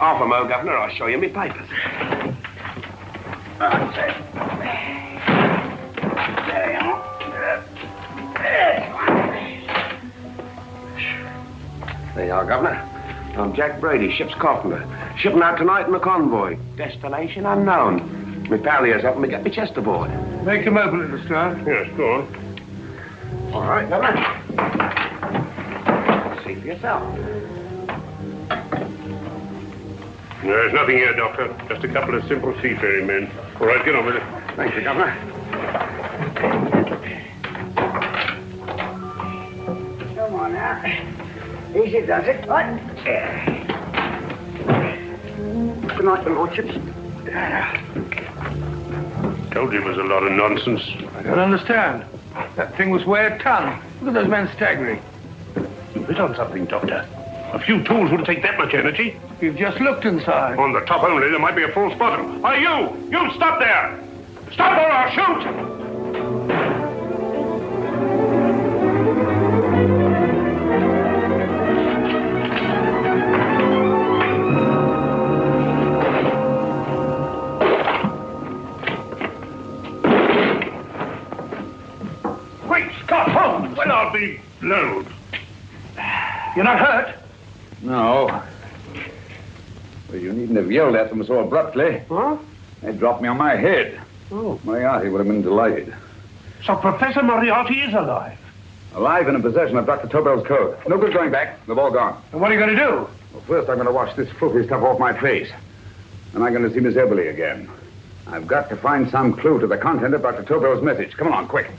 [SPEAKER 16] Half a mo, Governor. I'll show you my papers. There you are. There you are, Governor. I'm Jack Brady, ship's carpenter. Shipping out tonight in a convoy. Destination unknown. My pal here's helping me get my chest aboard.
[SPEAKER 7] Make him open it, Lestrade.
[SPEAKER 3] Yes, go on.
[SPEAKER 16] All right, Governor. See for yourself.
[SPEAKER 3] There's nothing here, Doctor. Just a couple of simple seafaring men. All right, get on with it.
[SPEAKER 16] Thank you, Governor.
[SPEAKER 2] Come on now. Easy does it. What? Good night, your lordships.
[SPEAKER 3] Told you it was a lot of nonsense.
[SPEAKER 7] I don't understand. That thing was weigh a ton. Look at those men staggering.
[SPEAKER 3] You hit on something, Doctor. A few tools wouldn't take that much energy.
[SPEAKER 7] You've just looked inside.
[SPEAKER 3] On the top only, there might be a false bottom. Hey, you! You stop there! Stop or I'll shoot!
[SPEAKER 7] Great Scott, Holmes!
[SPEAKER 3] Well, I'll be blowed.
[SPEAKER 7] You're not hurt?
[SPEAKER 5] No. Well, you needn't have yelled at them so abruptly.
[SPEAKER 16] Huh?
[SPEAKER 5] They dropped me on my head.
[SPEAKER 16] Oh.
[SPEAKER 5] Moriarty would have been delighted.
[SPEAKER 7] So Professor Moriarty is alive.
[SPEAKER 5] Alive and in possession of Dr. Tobel's code. No good going back. They've all gone.
[SPEAKER 7] And what are you going to do?
[SPEAKER 5] Well, first I'm going to wash this filthy stuff off my face. Then I'm going to see Miss Eberly again. I've got to find some clue to the content of Dr. Tobel's message. Come along, quick.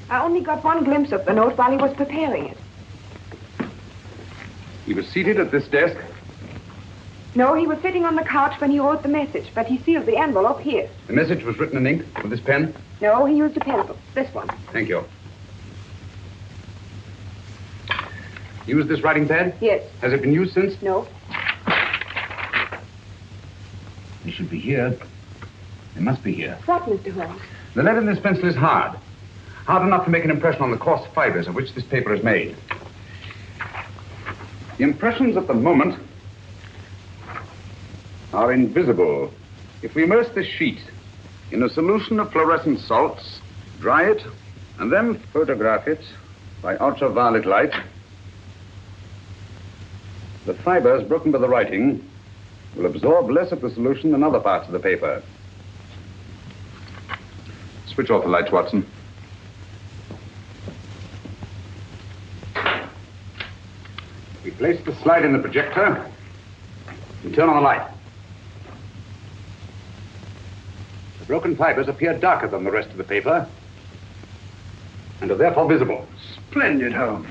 [SPEAKER 12] I only got one glimpse of the note while he was preparing it.
[SPEAKER 5] He was seated at this desk.
[SPEAKER 12] No, he was sitting on the couch when he wrote the message, but he sealed the envelope here.
[SPEAKER 5] The message was written in ink with this pen.
[SPEAKER 12] No, he used a pencil. This one.
[SPEAKER 5] Thank you. Used this writing pad?
[SPEAKER 12] Yes.
[SPEAKER 5] Has it been used since?
[SPEAKER 12] No.
[SPEAKER 5] It should be here. It must be here.
[SPEAKER 12] What, Mr. Holmes?
[SPEAKER 5] The lead in this pencil is hard. Hard enough to make an impression on the coarse fibers of which this paper is made. The impressions at the moment are invisible. If we immerse this sheet in a solution of fluorescent salts, dry it, and then photograph it by ultraviolet light, the fibers broken by the writing will absorb less of the solution than other parts of the paper. Switch off the lights, Watson. We place the slide in the projector and turn on the light. The broken fibers appear darker than the rest of the paper and are therefore visible.
[SPEAKER 7] Splendid, Holmes.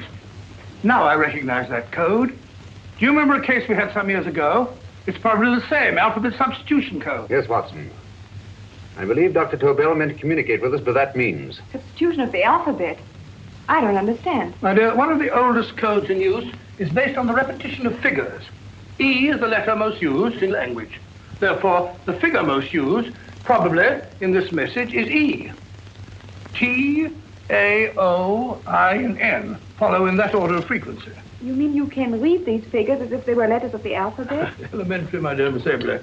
[SPEAKER 7] Now I recognize that code. Do you remember a case we had some years ago? It's probably the same, alphabet substitution code.
[SPEAKER 5] Yes, Watson. I believe Dr. Tobel meant to communicate with us by that means.
[SPEAKER 12] Substitution of the alphabet. I don't understand.
[SPEAKER 7] My dear, one of the oldest codes in use is based on the repetition of figures. E is the letter most used in language. Therefore, the figure most used, probably in this message, is E. T, A, O, I, and N follow in that order of frequency.
[SPEAKER 12] You mean you can read these figures as if they were letters of the alphabet?
[SPEAKER 7] Elementary, my dear Miss Eberly.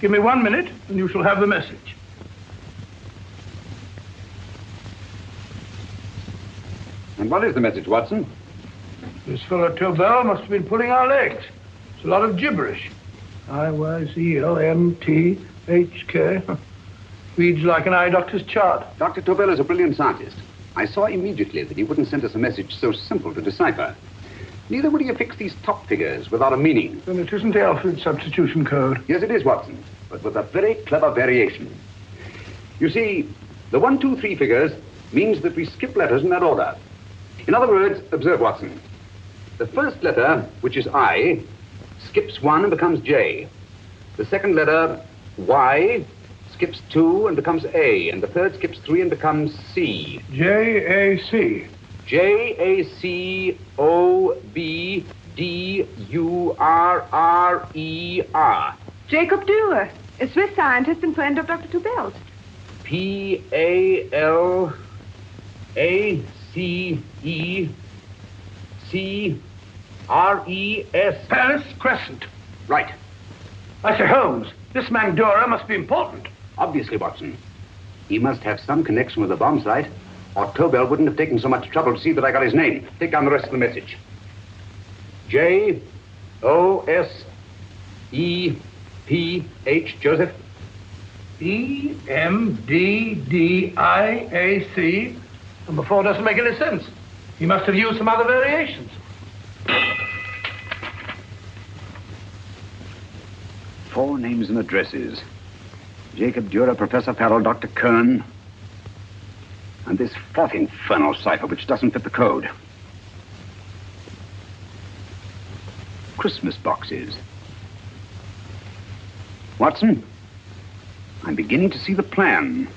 [SPEAKER 7] Give me 1 minute, and you shall have the message.
[SPEAKER 5] And what is the message, Watson?
[SPEAKER 7] This fellow Tobel must have been pulling our legs. It's a lot of gibberish. I-Y-Z-L-M-T-H-K. Reads like an eye doctor's chart.
[SPEAKER 5] Dr. Tobel is a brilliant scientist. I saw immediately that he wouldn't send us a message so simple to decipher. Neither would he affix these top figures without a meaning.
[SPEAKER 7] Then it isn't the alphabet substitution code.
[SPEAKER 5] Yes, it is, Watson, but with a very clever variation. You see, the 1, 2, 3 figures means that we skip letters in that order. In other words, observe, Watson. The first letter, which is I, skips 1 and becomes J. The second letter, Y, skips 2 and becomes A. And the third skips 3 and becomes C.
[SPEAKER 7] J-A-C.
[SPEAKER 5] J-A-C-O-B-D-U-R-R-E-R.
[SPEAKER 12] Jacob Dürer, a Swiss scientist and friend of Dr. Tobel's.
[SPEAKER 5] P-A-L-A-C-E-C-R-E-S.
[SPEAKER 7] Paris Crescent.
[SPEAKER 5] Right.
[SPEAKER 7] I say, Holmes, this man Dora must be important.
[SPEAKER 5] Obviously, Watson. He must have some connection with the bomb site, or Tobel wouldn't have taken so much trouble to see that I got his name. Take down the rest of the message. J-O-S-E-P-H, Joseph.
[SPEAKER 7] E-M-D-D-I-A-C. Number 4 doesn't make any sense. He must have used some other variations.
[SPEAKER 5] 4 names and addresses. Jacob Dürer, Professor Farrell, Dr. Kern, and this 4th infernal cipher which doesn't fit the code. Christmas boxes. Watson, I'm beginning to see the plan.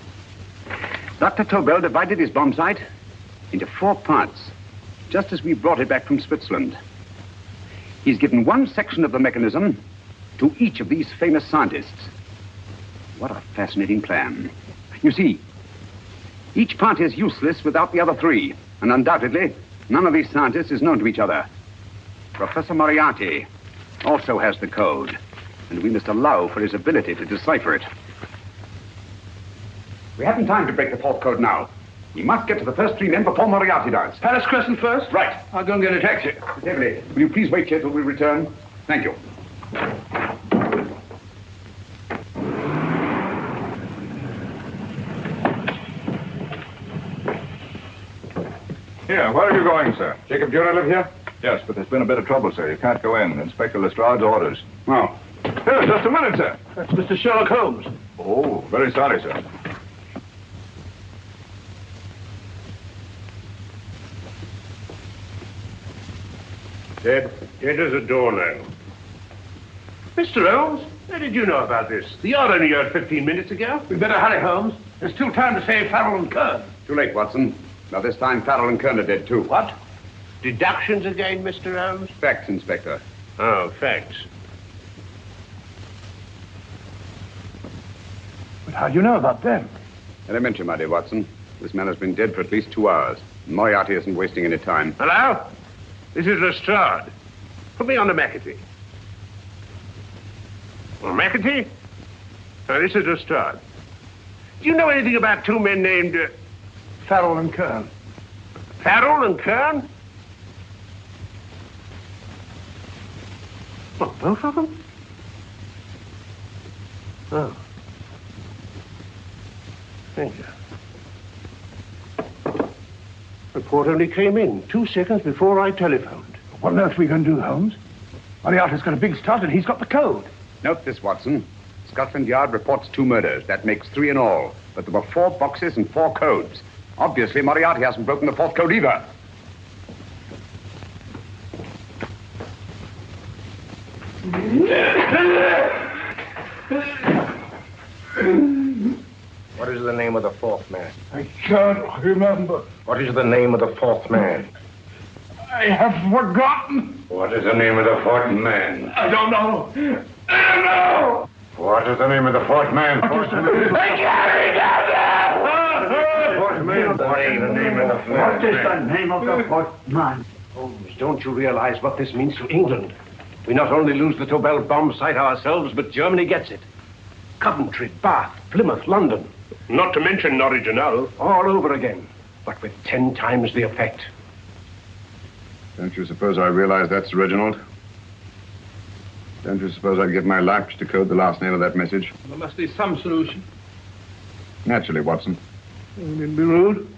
[SPEAKER 5] Dr. Tobel divided his bomb site into 4 parts, just as we brought it back from Switzerland. He's given one section of the mechanism to each of these famous scientists. What a fascinating plan. You see, each part is useless without the other 3, and undoubtedly, none of these scientists is known to each other. Professor Moriarty also has the code, and we must allow for his ability to decipher it. We haven't time to break the 4th code now. We must get to the first 3 men before Moriarty does.
[SPEAKER 7] Palace Crescent first?
[SPEAKER 5] Right.
[SPEAKER 7] I'll go and get a taxi.
[SPEAKER 5] Miss Everly, will you please wait here till we return? Thank you.
[SPEAKER 3] Here, where are you going, sir? Jacob Dürer live here? Yes, but there's been a bit of trouble, sir. You can't go in. Inspector Lestrade's orders.
[SPEAKER 5] Oh.
[SPEAKER 3] Here, just a minute, sir.
[SPEAKER 7] That's Mr. Sherlock Holmes.
[SPEAKER 3] Oh, very sorry, sir.
[SPEAKER 18] Dead as a doornail. Mr. Holmes, how did you know about this? The yard only heard 15 minutes ago.
[SPEAKER 7] We'd better hurry, Holmes. There's still time to save Farrell and Kern.
[SPEAKER 5] Too late, Watson. Now, this time, Farrell and Kern are dead, too.
[SPEAKER 18] What? Deductions again, Mr. Holmes?
[SPEAKER 5] Facts, Inspector.
[SPEAKER 18] Oh, facts.
[SPEAKER 7] But how do you know about them?
[SPEAKER 5] Elementary, my dear Watson. This man has been dead for at least 2 hours. Moriarty isn't wasting any time.
[SPEAKER 18] Hello? This is Lestrade. Put me on the McAtee. Well, McAtee? Oh, this is Lestrade. Do you know anything about 2 men named...
[SPEAKER 7] Farrell and Kern.
[SPEAKER 18] Farrell and Kern? What, both of them? Oh. Thank you. Report only came in 2 seconds before I telephoned.
[SPEAKER 7] What on earth are we going to do, Holmes? Moriarty's got a big start and he's got the code.
[SPEAKER 5] Note this, Watson. Scotland Yard reports 2 murders. That makes 3 in all. But there were 4 boxes and 4 codes. Obviously, Moriarty hasn't broken the 4th code either.
[SPEAKER 16] What is the name of the 4th man?
[SPEAKER 11] I can't remember.
[SPEAKER 16] What is the name of the 4th man?
[SPEAKER 11] I have forgotten.
[SPEAKER 16] What is the name of the 4th man?
[SPEAKER 11] I don't know. I don't know.
[SPEAKER 16] What is the name of the 4th man?
[SPEAKER 11] I can't remember.
[SPEAKER 16] What is the name of the 4th man?
[SPEAKER 11] What is the name of the 4th man?
[SPEAKER 18] Holmes, don't you realize what this means to England? We not only lose the Tobel bomb site ourselves, but Germany gets it. Coventry, Bath, Plymouth, London. Not to mention Norwich and Hull. All over again, but with 10 times the effect.
[SPEAKER 3] Don't you suppose I realize that's Reginald? Don't you suppose I'd give my life to decode the last name of that message?
[SPEAKER 7] There must be some solution.
[SPEAKER 3] Naturally, Watson.
[SPEAKER 7] You needn't be rude.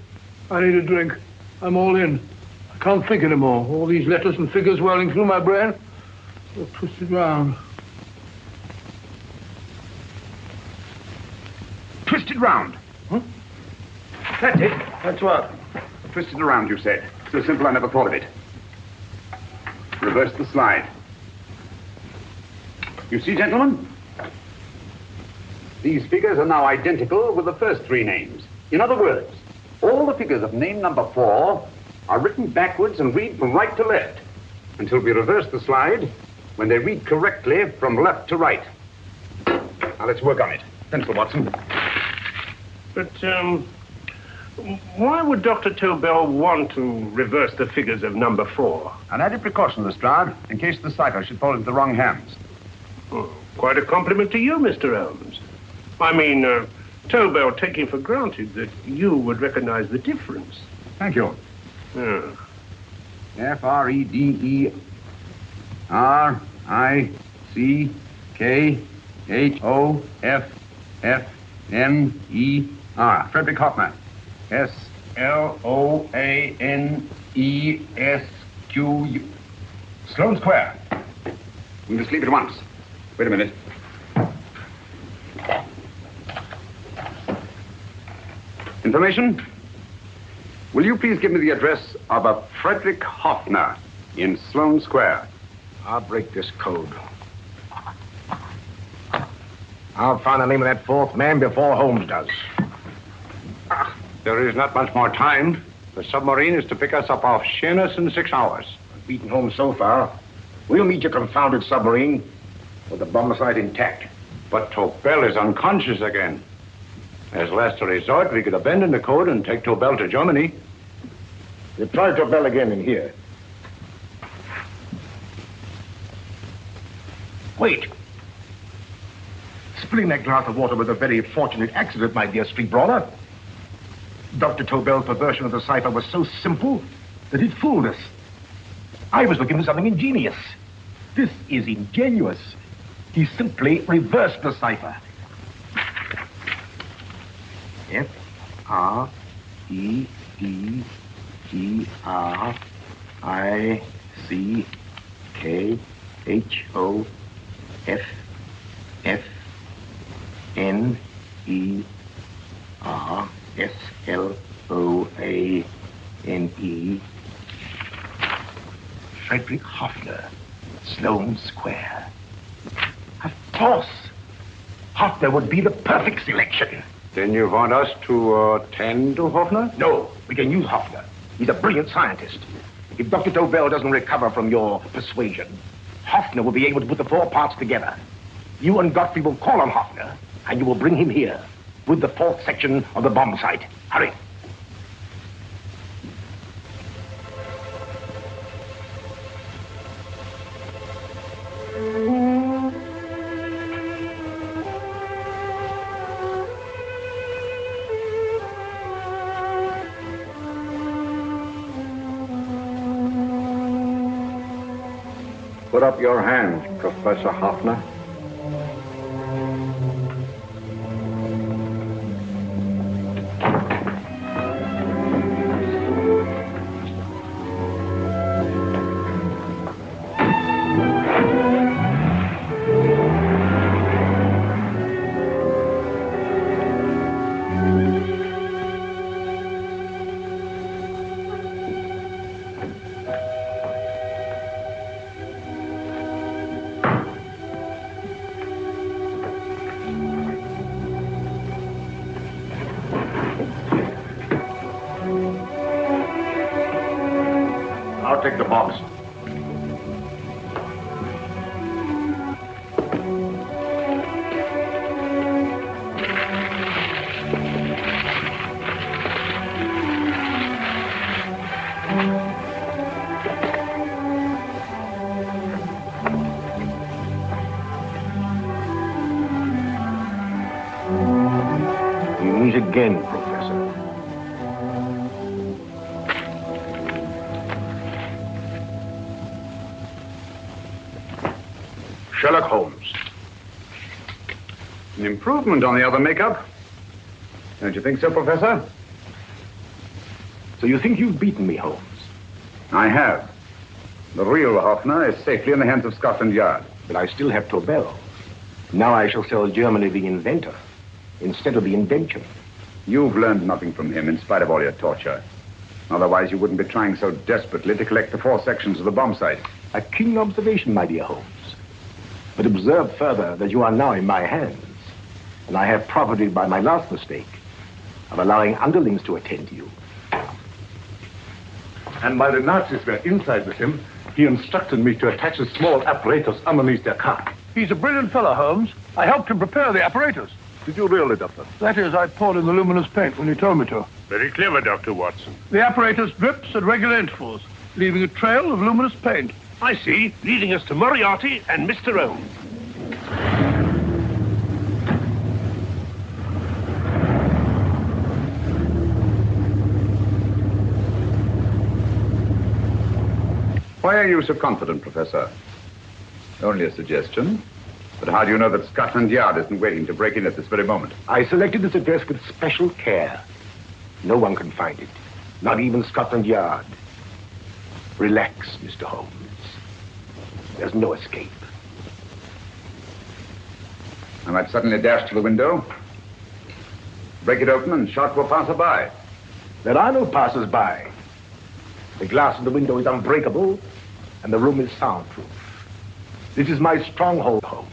[SPEAKER 7] I need a drink. I'm all in. I can't think anymore. All these letters and figures whirling through my brain. They're twisted round.
[SPEAKER 5] Twisted round.
[SPEAKER 7] Huh?
[SPEAKER 5] That's it. That's what? Twisted around, you said. So simple I never thought of it. Reverse the slide. You see, gentlemen? These figures are now identical with the first 3 names. In other words, all the figures of name number 4 are written backwards and read from right to left until we reverse the slide when they read correctly from left to right. Now let's work on it. Pencil, Watson.
[SPEAKER 18] But, why would Dr. Tobel want to reverse the figures of number 4?
[SPEAKER 5] An added precaution, Lestrade, in case the cipher should fall into the wrong hands.
[SPEAKER 18] Quite a compliment to you, Mr. Holmes. I mean, Tobel taking for granted that you would recognize the difference.
[SPEAKER 5] Thank you. Frederick-Hoffner. Frederick Hoffner. Sloanesq. Sloane Square. We must leave at once. Wait a minute. Information? Will you please give me the address of a Frederick Hoffner in Sloane Square?
[SPEAKER 17] I'll break this code. I'll find the name of that fourth man before Holmes does.
[SPEAKER 5] There is not much more time. The submarine is to pick us up off Sheerness in 6 hours.
[SPEAKER 17] Beaten Holmes so far. We'll meet your confounded submarine with the bomb site intact.
[SPEAKER 5] But Tobel is unconscious again. As last resort, we could abandon the code and take Tobel to Germany.
[SPEAKER 17] We'll try Tobel again in here. Wait. Spilling that glass of water was a very fortunate accident, my dear street brawler. Dr. Tobel's perversion of the cipher was so simple that it fooled us. I was looking for something ingenious. This is ingenuous. He simply reversed the cipher. F-R-E-D-I-C-K-H-O-F-F-N-E-R-S-L-O-A-N-E. Frederick Hoffner, Sloane Square. Of course. Hoffner would be the perfect selection.
[SPEAKER 5] Then you want us to attend to Hoffner?
[SPEAKER 17] No, we can use Hoffner. He's a brilliant scientist. If Dr. Tobel doesn't recover from your persuasion, Hoffner will be able to put the 4 parts together. You and Godfrey will call on Hoffner, and you will bring him here with the 4th section of the bomb site. Hurry.
[SPEAKER 5] Put up your hand, Professor Hoffner.
[SPEAKER 17] I'll take the box. You meet again, Professor.
[SPEAKER 5] Sherlock Holmes. An improvement on the other makeup. Don't you think so, Professor?
[SPEAKER 17] So you think you've beaten me, Holmes?
[SPEAKER 5] I have. The real Hoffner is safely in the hands of Scotland Yard.
[SPEAKER 17] But I still have Tobel. Now I shall sell Germany the inventor instead of the invention.
[SPEAKER 5] You've learned nothing from him in spite of all your torture. Otherwise, you wouldn't be trying so desperately to collect the 4 sections of the bomb site.
[SPEAKER 17] A keen observation, my dear Holmes. But observe further that you are now in my hands, and I have profited by my last mistake of allowing underlings to attend to you.
[SPEAKER 14] And while the Nazis were inside with him, he instructed me to attach a small apparatus underneath their car.
[SPEAKER 7] He's a brilliant fellow, Holmes. I helped him prepare the apparatus.
[SPEAKER 14] Did you really, Doctor?
[SPEAKER 7] That is, I poured in the luminous paint when you told me to.
[SPEAKER 18] Very clever, Dr. Watson.
[SPEAKER 7] The apparatus drips at regular intervals, leaving a trail of luminous paint.
[SPEAKER 18] I see, leading us to Moriarty and Mr. Holmes.
[SPEAKER 5] Why are you so confident, Professor? Only a suggestion. But how do you know that Scotland Yard isn't waiting to break in at this very moment?
[SPEAKER 17] I selected this address with special care. No one can find it. Not even Scotland Yard. Relax, Mr. Holmes. There's no escape.
[SPEAKER 5] I might suddenly dash to the window, break it open, and shout to a passerby.
[SPEAKER 17] There are no passers-by. The glass in the window is unbreakable, and the room is soundproof. This is my stronghold, Holmes,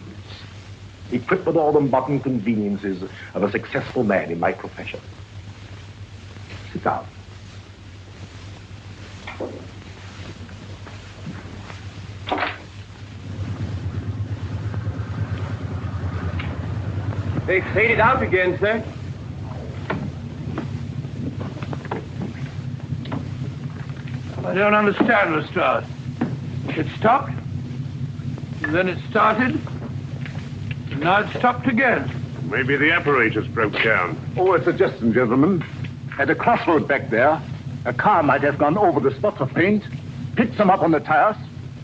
[SPEAKER 17] equipped with all the modern conveniences of a successful man in my profession. Sit down.
[SPEAKER 3] They faded out again, sir.
[SPEAKER 7] I don't understand, Lestrade. It stopped, and then it started, and now it stopped again.
[SPEAKER 14] Maybe the apparatus broke down.
[SPEAKER 5] Oh, a suggestion, gentlemen.
[SPEAKER 14] At a crossroad back there, a car might have gone over the spots of paint, picked them up on the tires,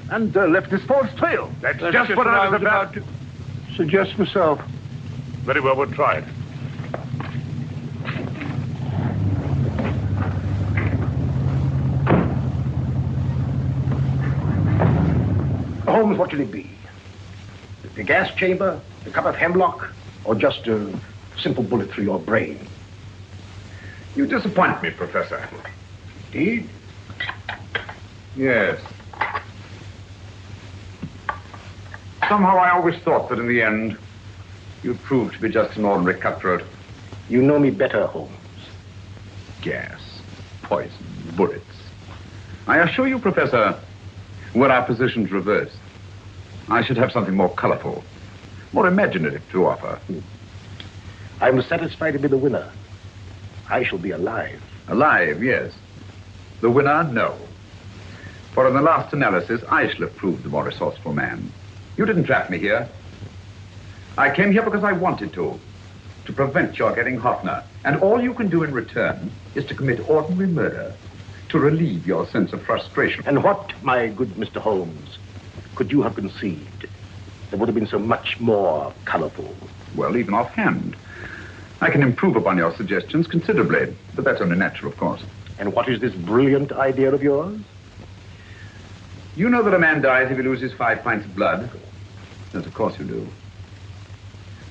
[SPEAKER 14] and left this false trail.
[SPEAKER 7] That's just what I was about to suggest myself.
[SPEAKER 14] Very well, we'll try it.
[SPEAKER 17] Holmes, what should it be? The gas chamber, a cup of hemlock, or just a simple bullet through your brain?
[SPEAKER 5] You disappoint me, Professor.
[SPEAKER 17] Indeed?
[SPEAKER 5] Yes. Somehow I always thought that in the end, you'd prove to be just an ordinary cutthroat.
[SPEAKER 17] You know me better, Holmes.
[SPEAKER 5] Gas, poison, bullets. I assure you, Professor, were our positions reversed, I should have something more colorful, more imaginative to offer.
[SPEAKER 17] I'm satisfied to be the winner. I shall be alive.
[SPEAKER 5] Alive, yes. The winner, no. For in the last analysis, I shall have proved the more resourceful man. You didn't trap me here. I came here because I wanted to prevent your getting Hartmann. And all you can do in return is to commit ordinary murder to relieve your sense of frustration.
[SPEAKER 17] And what, my good Mr. Holmes, could you have conceived that would have been so much more colorful?
[SPEAKER 5] Well, even offhand, I can improve upon your suggestions considerably, but that's only natural, of course.
[SPEAKER 17] And what is this brilliant idea of yours?
[SPEAKER 5] You know that a man dies if he loses 5 pints of blood? Yes, of course you do.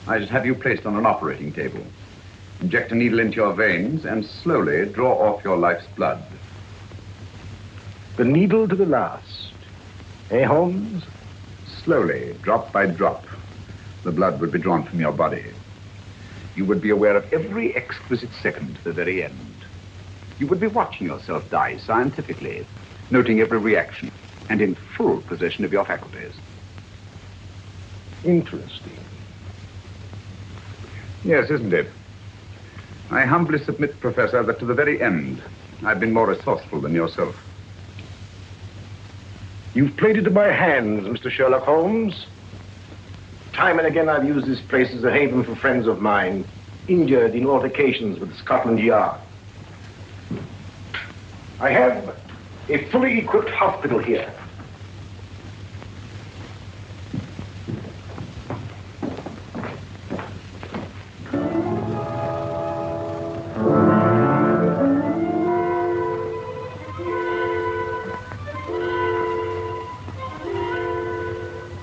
[SPEAKER 5] I should have you placed on an operating table, inject a needle into your veins, and slowly draw off your life's blood.
[SPEAKER 17] The needle to the last. Eh, Holmes?
[SPEAKER 5] Slowly, drop by drop, the blood would be drawn from your body. You would be aware of every exquisite second to the very end. You would be watching yourself die scientifically, noting every reaction, and in full possession of your faculties.
[SPEAKER 17] Interesting.
[SPEAKER 5] Yes, isn't it? I humbly submit, Professor, that to the very end, I've been more resourceful than yourself.
[SPEAKER 17] You've played into my hands, Mr. Sherlock Holmes. Time and again I've used this place as a haven for friends of mine, injured in altercations with Scotland Yard. I have a fully equipped hospital here.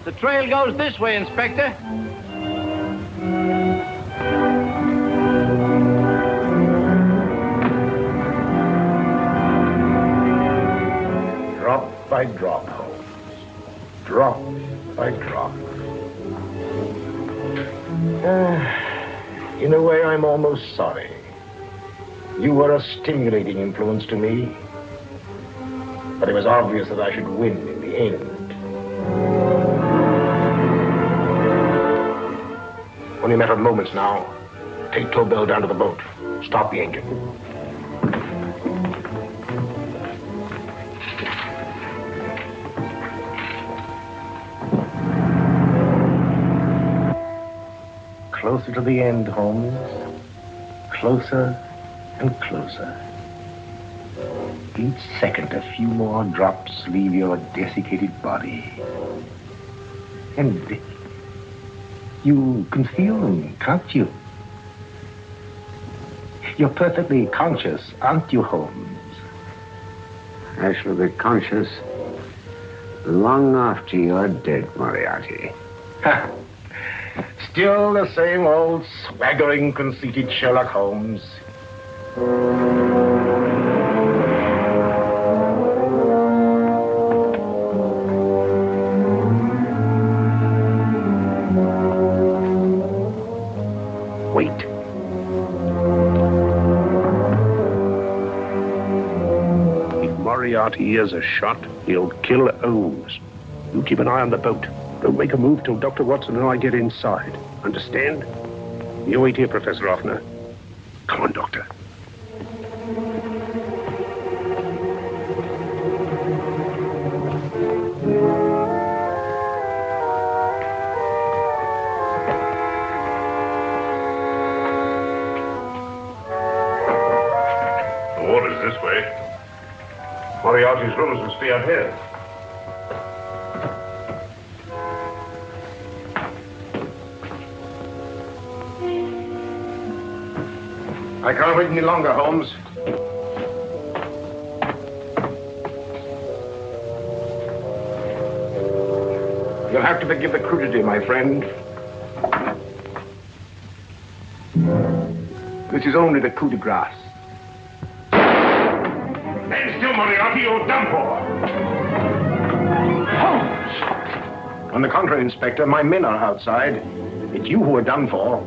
[SPEAKER 19] The trail goes this way, Inspector.
[SPEAKER 17] Drop by drop, Holmes. Drop by drop. In a way, I'm almost sorry. You were a stimulating influence to me. But it was obvious that I should win in the end. Only a matter of moments now. Take Tobel down to the boat. Stop the engine. Closer to the end, Holmes. Closer and closer. Each second, a few more drops leave your desiccated body. And you can feel them, can't you? You're perfectly conscious, aren't you, Holmes?
[SPEAKER 2] I shall be conscious long after you're dead, Moriarty.
[SPEAKER 17] Ha! Still the same old swaggering, conceited Sherlock Holmes. Wait.
[SPEAKER 18] If Moriarty hears a shot, he'll kill Holmes. You keep an eye on the boat. Don't make a move till Dr. Watson and I get inside. Understand? You wait here, Professor Hoffner. Come on, Doctor.
[SPEAKER 14] The water's this way. Moriarty's rooms must be out here.
[SPEAKER 17] I can't wait any longer, Holmes. You'll have to forgive the crudity, my friend. This is only the coup de grace.
[SPEAKER 18] Stand still, Moriarty, you're done for. Holmes! On the contrary, Inspector, my men are outside. It's you who are done for.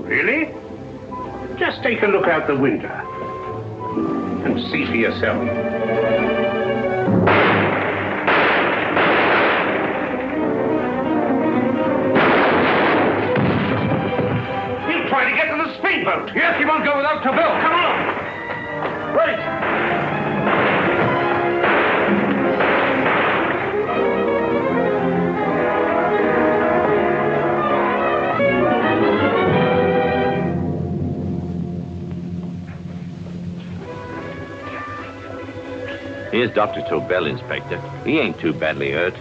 [SPEAKER 14] Really? Just take a look out the window and see for yourself.
[SPEAKER 18] He'll try to get to the speedboat.
[SPEAKER 7] Yes, he won't go without Tobel.
[SPEAKER 18] Come on.
[SPEAKER 7] Right.
[SPEAKER 9] Here's Dr. Tobel, Inspector. He ain't too badly hurt.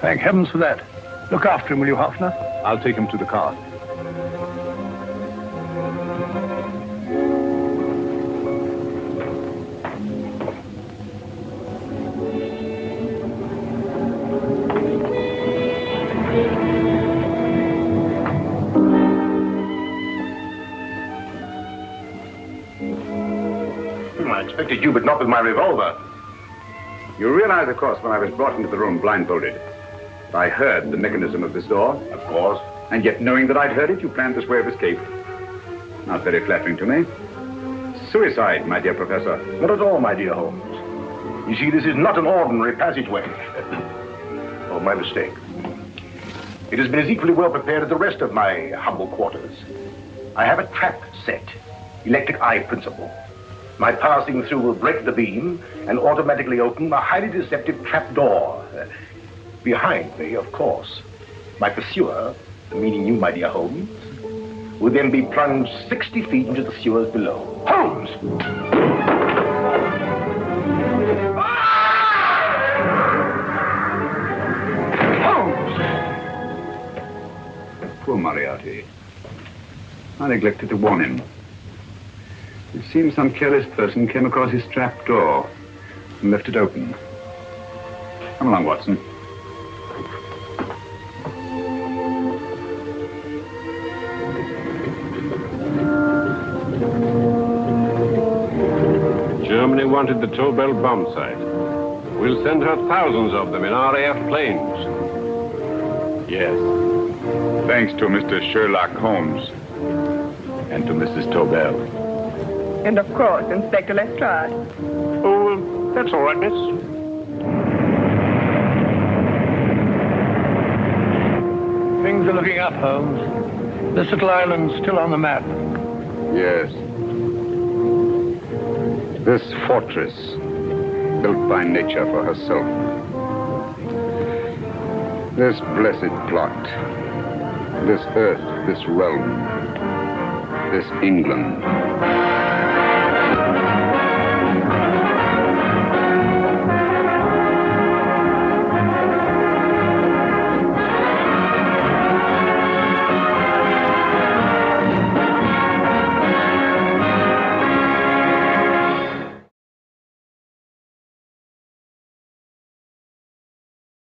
[SPEAKER 7] Thank heavens for that. Look after him, will you, Hoffner?
[SPEAKER 14] I'll take him to the car.
[SPEAKER 18] I expected you, but not with my revolver.
[SPEAKER 5] You realize, of course, when I was brought into the room blindfolded, I heard the mechanism of this door.
[SPEAKER 18] Of course.
[SPEAKER 5] And yet, knowing that I'd heard it, you planned this way of escape. Not very flattering to me. Suicide, my dear Professor.
[SPEAKER 18] Not at all, my dear Holmes. You see, this is not an ordinary passageway. Oh, my mistake. It has been as equally well prepared as the rest of my humble quarters. I have a trap set, electric eye principle. My passing through will break the beam and automatically open a highly deceptive trap door. Behind me, of course, my pursuer, meaning you, my dear Holmes, will then be plunged 60 feet into the sewers below. Holmes!
[SPEAKER 5] Poor Moriarty. I neglected to warn him. It seems some careless person came across his trap door and left it open. Come along, Watson.
[SPEAKER 10] Germany wanted the Tobel bomb site. We'll send her thousands of them in RAF planes.
[SPEAKER 5] Yes. Thanks to Mr. Sherlock Holmes and to Mrs. Tobel.
[SPEAKER 12] And of course, Inspector Lestrade.
[SPEAKER 18] Oh, that's all right, miss.
[SPEAKER 7] Things are looking up, Holmes. This little island's still on the map.
[SPEAKER 5] Yes. This fortress, built by nature for herself. This blessed plot. This earth, this realm. This England.